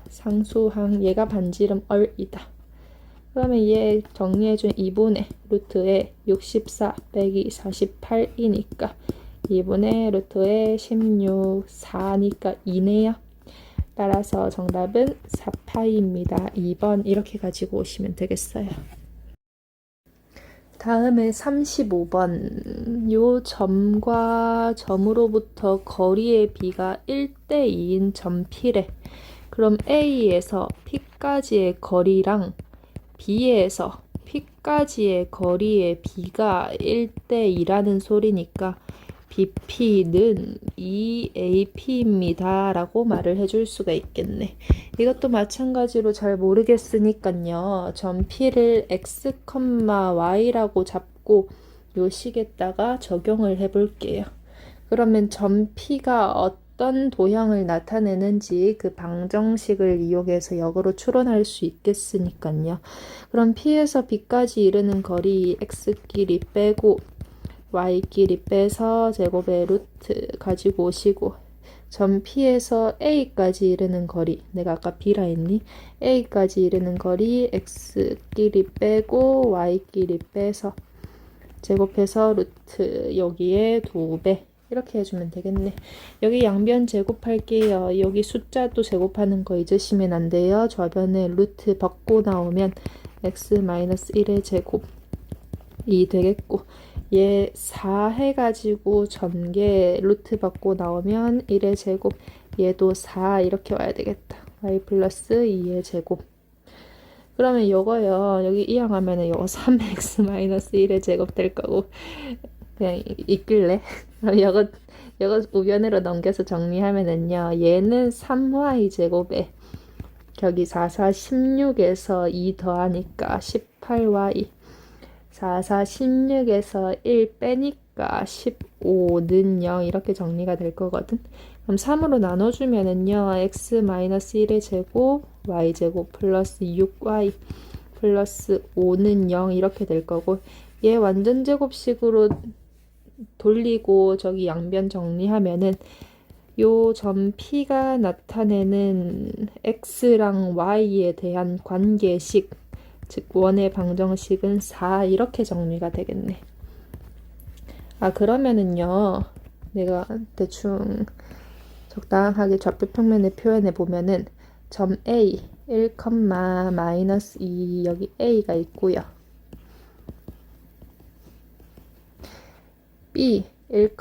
상수항 얘가 반지름 얼이다. 그러면 얘 정리해준 2분의 루트에 64 빼기 48이니까 2분의 루트에 16 4니까 2네요. 따라서 정답은 4파이입니다. 2번 이렇게 가지고 오시면 되겠어요. 다음에 35번. 요 점과 점으로부터 거리의 비가 1대2인 점 P래. 그럼 A에서 P까지의 거리랑 B에서 P까지의 거리의 비가 1대2라는 소리니까 BP는 2AP입니다 라고 말을 해줄 수가 있겠네. 이것도 마찬가지로 잘 모르겠으니까요. 점 P를 x, y라고 잡고 요 식에다가 적용을 해볼게요. 그러면 점 P가 어떤 도형을 나타내는지 그 방정식을 이용해서 역으로 추론할 수 있겠으니까요. 그럼 P에서 B까지 이르는 거리 x끼리 빼고 y끼리 빼서 제곱의 루트 가지고 오시고 점 P에서 A까지 이르는 거리 내가 아까 B라 했니? A까지 이르는 거리 x끼리 빼고 y끼리 빼서 제곱해서 루트 여기에 2배 이렇게 해주면 되겠네. 여기 양변 제곱할게요. 여기 숫자도 제곱하는 거 잊으시면 안 돼요. 좌변에 루트 벗고 나오면 x-1의 제곱이 되겠고 얘 4 해가지고 전개 루트 받고 나오면 1의 제곱 얘도 4 이렇게 와야 되겠다. y 플러스 2의 제곱. 그러면 요거요. 여기 이항하면은 요거 3x 마이너스 1의 제곱 될 거고 그냥 있길래 요거 우변으로 넘겨서 정리하면은요. 얘는 3y 제곱에 여기 4, 4, 16에서 2 더하니까 18y 4, 4, 16에서 1 빼니까 15는 0 이렇게 정리가 될 거거든. 그럼 3으로 나눠주면은요. x-1의 제곱 y제곱 플러스 6y 플러스 5는 0 이렇게 될 거고 얘 완전 제곱식으로 돌리고 저기 양변 정리하면은 요 점 P가 나타내는 x랑 y에 대한 관계식 즉 원의 방정식은 4 이렇게 정리가 되겠네. 그러면은요. 내가 대충 적당하게 좌표 평면에 표현해 보면은 점 A 1, 마이너스 2 여기 A가 있고요. B 1,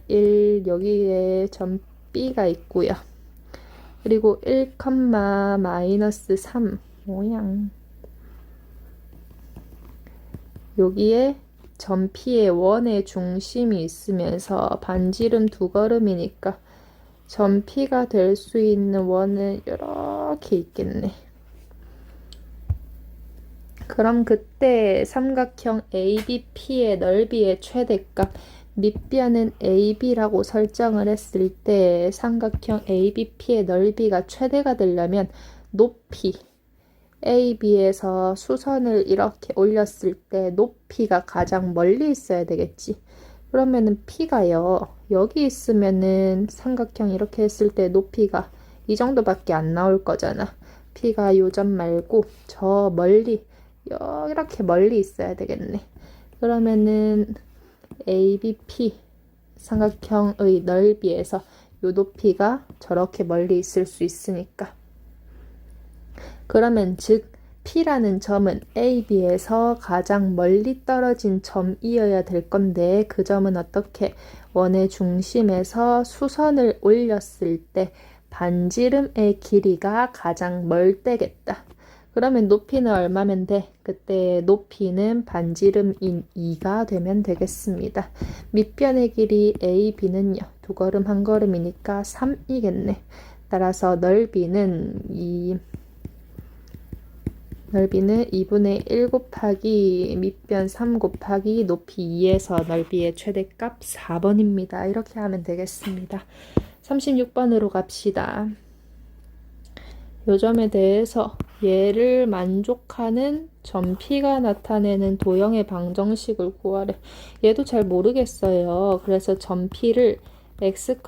1 여기에 점 B가 있고요. 그리고 1, 마이너스 3 모양 여기에 점 P에 원의 중심이 있으면서 반지름 두 걸음이니까 점 P가 될 수 있는 원은 이렇게 있겠네. 그럼 그때 삼각형 ABP의 넓이의 최대값 밑변은 AB라고 설정을 했을 때 삼각형 ABP의 넓이가 최대가 되려면 높이 AB에서 수선을 이렇게 올렸을 때 높이가 가장 멀리 있어야 되겠지. 그러면은 P가요. 여기 있으면은 삼각형 이렇게 했을 때 높이가 이 정도밖에 안 나올 거잖아. P가 요 점 말고 저 멀리 이렇게 멀리 있어야 되겠네. 그러면은 ABP 삼각형의 넓이에서 요 높이가 저렇게 멀리 있을 수 있으니까. 그러면 즉 P라는 점은 AB에서 가장 멀리 떨어진 점이어야 될 건데 그 점은 어떻게 원의 중심에서 수선을 올렸을 때 반지름의 길이가 가장 멀 때겠다. 그러면 높이는 얼마면 돼? 그때 높이는 반지름인 2가 되면 되겠습니다. 밑변의 길이 AB는요. 두 걸음 한 걸음이니까 3이겠네. 따라서 넓이는 2분의 1 곱하기 밑변 3 곱하기 높이 2에서 넓이의 최대값 4번입니다. 이렇게 하면 되겠습니다. 36번으로 갑시다. 요 점에 대해서 얘를 만족하는 점 P가 나타내는 도형의 방정식을 구하래. 얘도 잘 모르겠어요. 그래서 점 P를 x,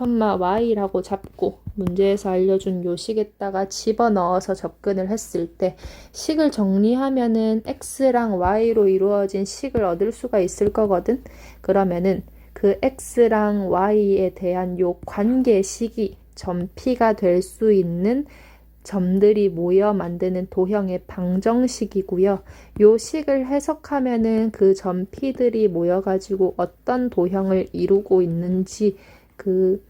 y라고 잡고 문제에서 알려준 요 식에다가 집어넣어서 접근을 했을 때 식을 정리하면은 x랑 y로 이루어진 식을 얻을 수가 있을 거거든. 그러면은 그 x랑 y에 대한 요 관계식이 점 P가 될 수 있는 점들이 모여 만드는 도형의 방정식이고요. 요 식을 해석하면은 그 점 P들이 모여가지고 어떤 도형을 이루고 있는지 그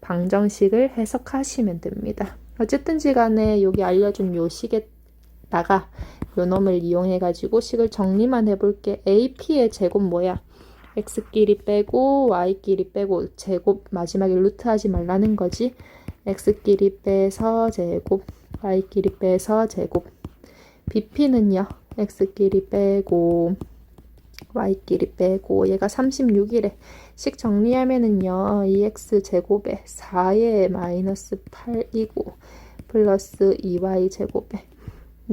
방정식을 해석하시면 됩니다. 어쨌든지 간에 여기 알려준 요 식에다가 요 놈을 이용해가지고 식을 정리만 해볼게. AP의 제곱 뭐야? x끼리 빼고 y끼리 빼고 제곱 마지막에 루트 하지 말라는 거지. x끼리 빼서 제곱 y끼리 빼서 제곱. BP는요. x끼리 빼고 y끼리 빼고 얘가 36이래. 식 정리하면은요. 2x 제곱에 4의 마이너스 8이고 플러스 2y 제곱에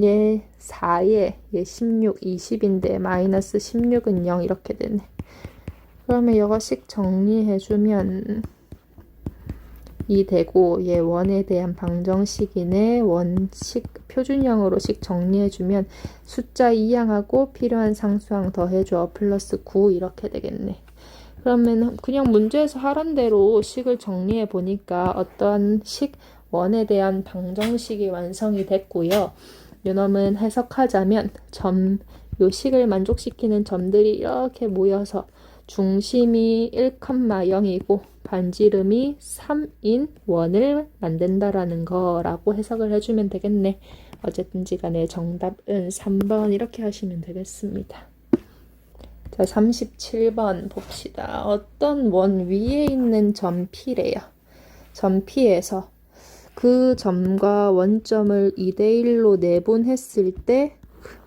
얘 4에 얘 16, 20인데 마이너스 16은 0 이렇게 되네. 그러면 이거 식 정리해주면 2 되고 얘 원에 대한 방정식이네. 원식 표준형으로 식 정리해주면 숫자 2항하고 필요한 상수항 더해줘 플러스 9 이렇게 되겠네. 그러면 그냥 문제에서 하란 대로 식을 정리해 보니까 어떠한 식 원에 대한 방정식이 완성이 됐고요. 요놈은 해석하자면 요 식을 만족시키는 점들이 이렇게 모여서 중심이 1,0이고 반지름이 3인 원을 만든다라는 거라고 해석을 해주면 되겠네. 어쨌든지 간에 정답은 3번 이렇게 하시면 되겠습니다. 자, 37번 봅시다. 어떤 원 위에 있는 점 P래요. 점 P에서 그 점과 원점을 2대1로 내분했을 때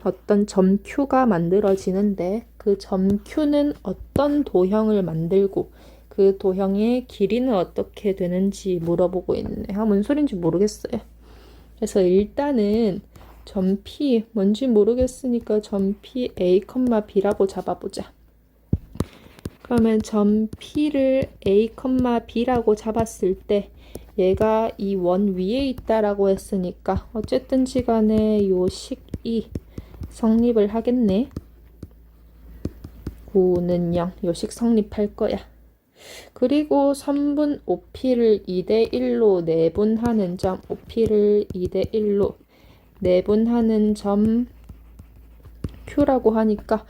어떤 점 Q가 만들어지는데 그 점 Q는 어떤 도형을 만들고 그 도형의 길이는 어떻게 되는지 물어보고 있네. 뭔 소린지 모르겠어요. 그래서 일단은 점 P 뭔지 모르겠으니까 점 P A, B라고 잡아보자. 그러면 점 P를 A, B라고 잡았을 때 얘가 이 원 위에 있다라고 했으니까 어쨌든지 간에 요 식이 성립을 하겠네. 9는 0. 요 식 성립할 거야. 그리고 3분 OP를 2대1로 내분하는 점, OP를 2대1로 내분하는 점 Q라고 하니까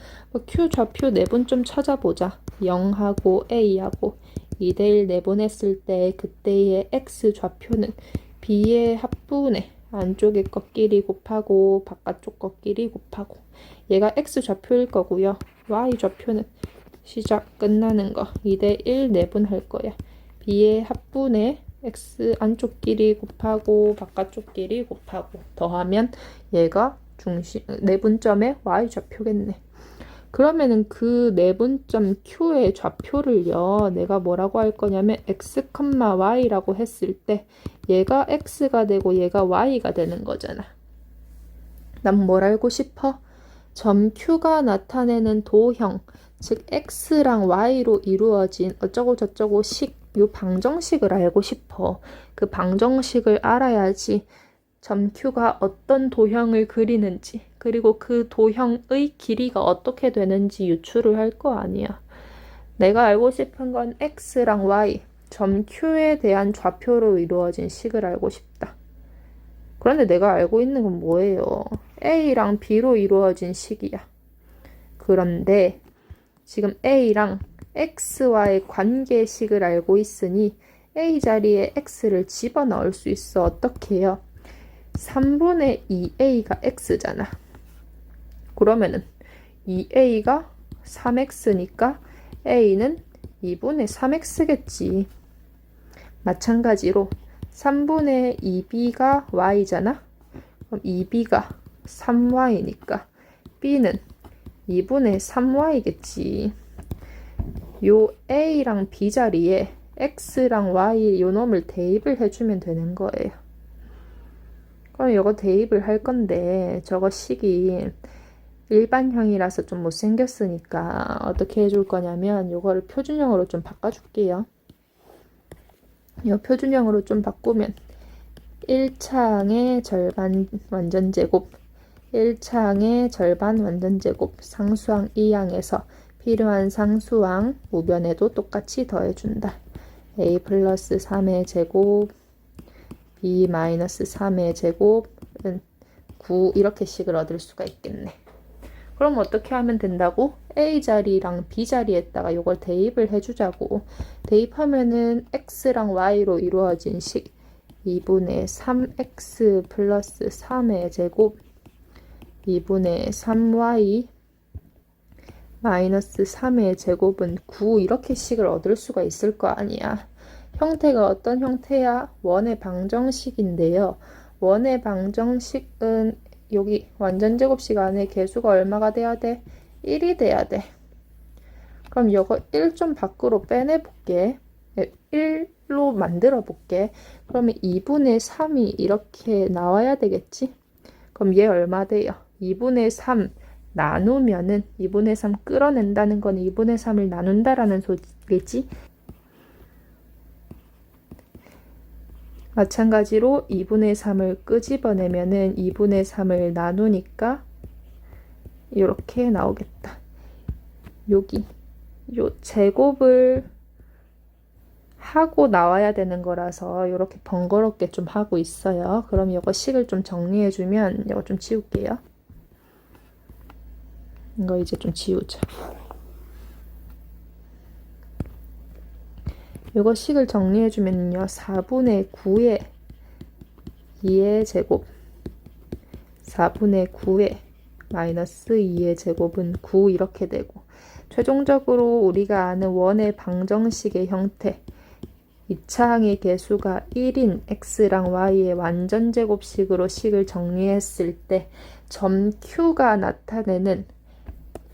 Q 좌표 내분 좀 찾아보자. 0하고 A하고 2대1 내분했을 때 그때의 X 좌표는 B의 합분에 안쪽의 것끼리 곱하고 바깥쪽 것끼리 곱하고 얘가 X 좌표일 거고요. y 좌표는 시작 끝나는 거 2대1 내분할 거야. b의 합분에 x 안쪽 길이 곱하고 바깥쪽 길이 곱하고 더하면 얘가 중심 내분점의 y 좌표겠네. 그러면은 그 내분점 Q의 좌표를요, 내가 뭐라고 할 거냐면 x, y라고 했을 때 얘가 x가 되고 얘가 y가 되는 거잖아. 난 뭘 알고 싶어? 점 Q가 나타내는 도형, 즉 x랑 y로 이루어진 어쩌고 저쩌고 식, 요 방정식을 알고 싶어. 그 방정식을 알아야지 점 Q가 어떤 도형을 그리는지, 그리고 그 도형의 길이가 어떻게 되는지 유추를 할 거 아니야. 내가 알고 싶은 건 x랑 y, 점 Q에 대한 좌표로 이루어진 식을 알고 싶다. 그런데 내가 알고 있는 건 뭐예요? a랑 b로 이루어진 식이야. 그런데 지금 a랑 x와의 관계식을 알고 있으니 a 자리에 x를 집어넣을 수 있어. 어떻게 해요? 3분의 2a가 x잖아. 그러면은 2a가 3x니까 a는 2분의 3x겠지. 마찬가지로 3분의 2b가 y잖아. 그럼 2b가 3y니까 b는 2분의 3y겠지. 요 a랑 b 자리에 x랑 y 요 놈을 대입을 해주면 되는 거예요. 그럼 이거 대입을 할 건데 저거 식이 일반형이라서 좀 못생겼으니까 어떻게 해줄 거냐면 요거를 표준형으로 좀 바꿔줄게요. 요 표준형으로 좀 바꾸면 1창의 절반 완전제곱 1창의 절반 완전제곱 상수항 2항에서 필요한 상수항 우변에도 똑같이 더해준다. a 플러스 3의 제곱 b 마이너스 3의 제곱은 9 이렇게 식을 얻을 수가 있겠네. 그럼 어떻게 하면 된다고? a 자리랑 b 자리에다가 이걸 대입을 해주자고. 대입하면은 x랑 y로 이루어진 식 2분의 3x 플러스 3의 제곱 2분의 3y 마이너스 3의 제곱은 9 이렇게 식을 얻을 수가 있을 거 아니야. 형태가 어떤 형태야? 원의 방정식인데요. 원의 방정식은 여기 완전제곱식 안에 개수가 얼마가 돼야 돼? 1이 돼야 돼. 그럼 이거 1 좀 밖으로 빼내볼게. 1로 만들어 볼게. 그러면 2분의 3이 이렇게 나와야 되겠지? 그럼 얘 얼마 돼요? 2분의 3 나누면은 2분의 3 끌어낸다는 건 2분의 3을 나눈다라는 소리겠지? 마찬가지로 2분의 3을 끄집어내면은 2분의 3을 나누니까 이렇게 나오겠다. 여기 요 제곱을 하고 나와야 되는 거라서 이렇게 번거롭게 좀 하고 있어요. 그럼 이거 식을 좀 정리해주면 이거 좀 지울게요. 이거 이제 좀 지우자. 이거 식을 정리해주면요. 4분의 9의 2의 제곱 4분의 9의 마이너스 2의 제곱은 9 이렇게 되고 최종적으로 우리가 아는 원의 방정식의 형태 2차항의 개수가 1인 x랑 y의 완전제곱식으로 식을 정리했을 때 점 Q가 나타내는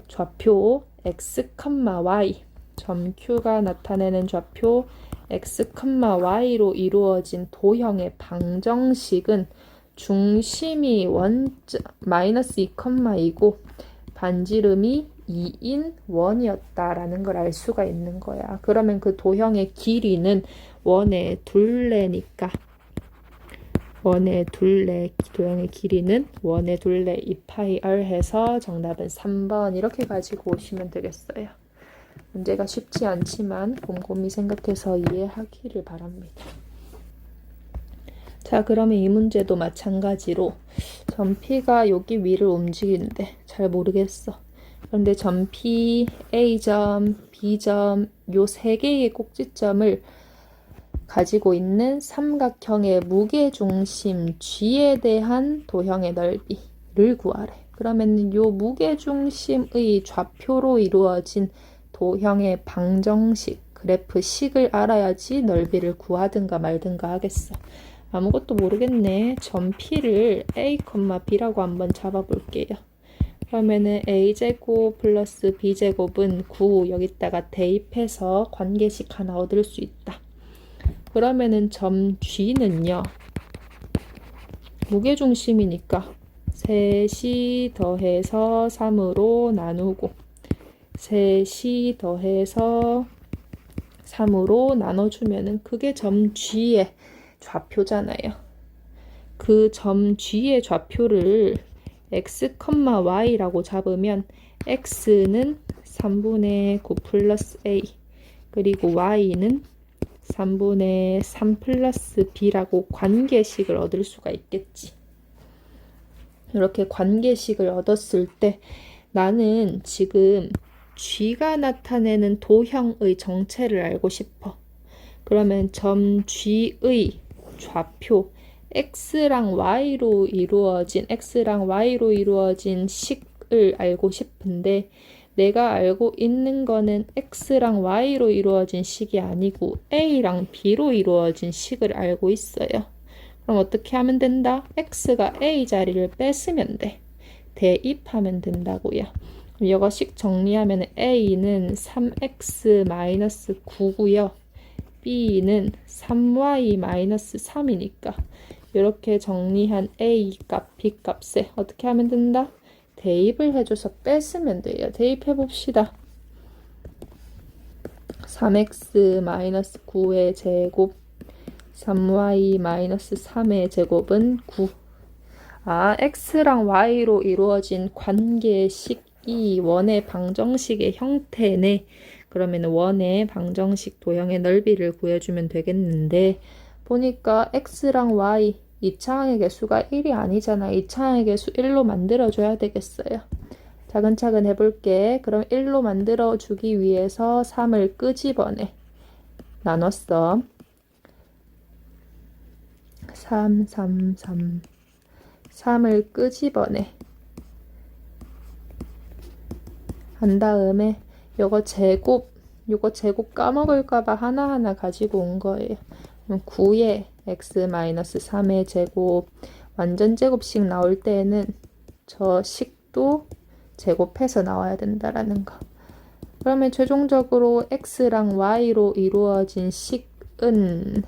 좌표 x, y 점 Q가 나타내는 좌표 x, y로 이루어진 도형의 방정식은 중심이 마이너스 2,2고 반지름이 2인 원이었다라는 걸 알 수가 있는 거야. 그러면 그 도형의 길이는 원의 둘레니까 원의 둘레 도형의 길이는 원의 둘레 2파이 해서 정답은 3번 이렇게 가지고 오시면 되겠어요. 문제가 쉽지 않지만 곰곰이 생각해서 이해하기를 바랍니다. 자, 그러면 이 문제도 마찬가지로 점 P가 여기 위를 움직이는데 잘 모르겠어. 그런데 점 P, A점, B점 요 세 개의 꼭지점을 가지고 있는 삼각형의 무게중심 G에 대한 도형의 넓이를 구하래. 그러면 요 무게중심의 좌표로 이루어진 도형의 방정식, 그래프식을 알아야지 넓이를 구하든가 말든가 하겠어. 아무것도 모르겠네. 점 P를 A, B라고 한번 잡아볼게요. 그러면은 A제곱 플러스 B제곱은 9 여기다가 대입해서 관계식 하나 얻을 수 있다. 그러면은 점 G는요. 무게중심이니까 셋이 더해서 3으로 나누고 셋이 더해서 3으로 나눠주면은 그게 점 G의 좌표잖아요. 그 점 G의 좌표를 x, y라고 잡으면 x는 3분의 9 플러스 a 그리고 y는 3분의 3 플러스 b라고 관계식을 얻을 수가 있겠지. 이렇게 관계식을 얻었을 때 나는 지금 G가 나타내는 도형의 정체를 알고 싶어. 그러면 점 G의 좌표 x랑 y로 이루어진 식을 알고 싶은데 내가 알고 있는 거는 x랑 y로 이루어진 식이 아니고 a랑 b로 이루어진 식을 알고 있어요. 그럼 어떻게 하면 된다? x가 a 자리를 뺐으면 돼. 대입하면 된다고요. 이거식 정리하면 a는 3x-9고요. b는 3y-3이니까 이렇게 정리한 a 값, b 값에 어떻게 하면 된다? 대입을 해줘서 뺐으면 돼요. 대입해 봅시다. 3x-9의 제곱 3y-3의 제곱은 9. x랑 y로 이루어진 관계식이 원의 방정식의 형태네. 그러면 원의 방정식 도형의 넓이를 구해주면 되겠는데 보니까 x랑 y 2차항의 개수가 1이 아니잖아. 2차항의 개수 1로 만들어줘야 되겠어요. 차근차근 해볼게. 그럼 1로 만들어주기 위해서 3을 끄집어내. 나눴어. 3, 3, 3. 3을 끄집어내. 한 다음에 요거 제곱 까먹을까봐 하나하나 가지고 온 거예요. 그럼 9의 x-3의 제곱 완전 제곱식 나올 때에는 저 식도 제곱해서 나와야 된다라는 거. 그러면 최종적으로 x랑 y로 이루어진 식은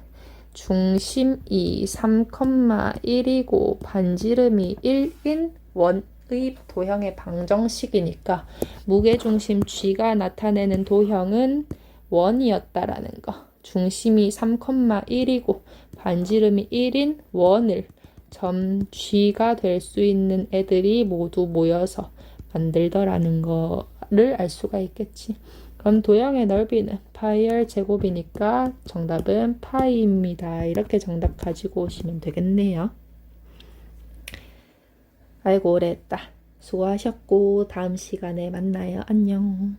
중심이 3,1이고 반지름이 1인 원의 도형의 방정식이니까 무게중심 G가 나타내는 도형은 원이었다라는 거. 중심이 3,1이고 반지름이 1인 원을 점 G가 될 수 있는 애들이 모두 모여서 만들더라는 거를 알 수가 있겠지. 그럼 도형의 넓이는 파이r 제곱이니까 정답은 파이입니다. 이렇게 정답 가지고 오시면 되겠네요. 아이고 오래 했다. 수고하셨고 다음 시간에 만나요. 안녕.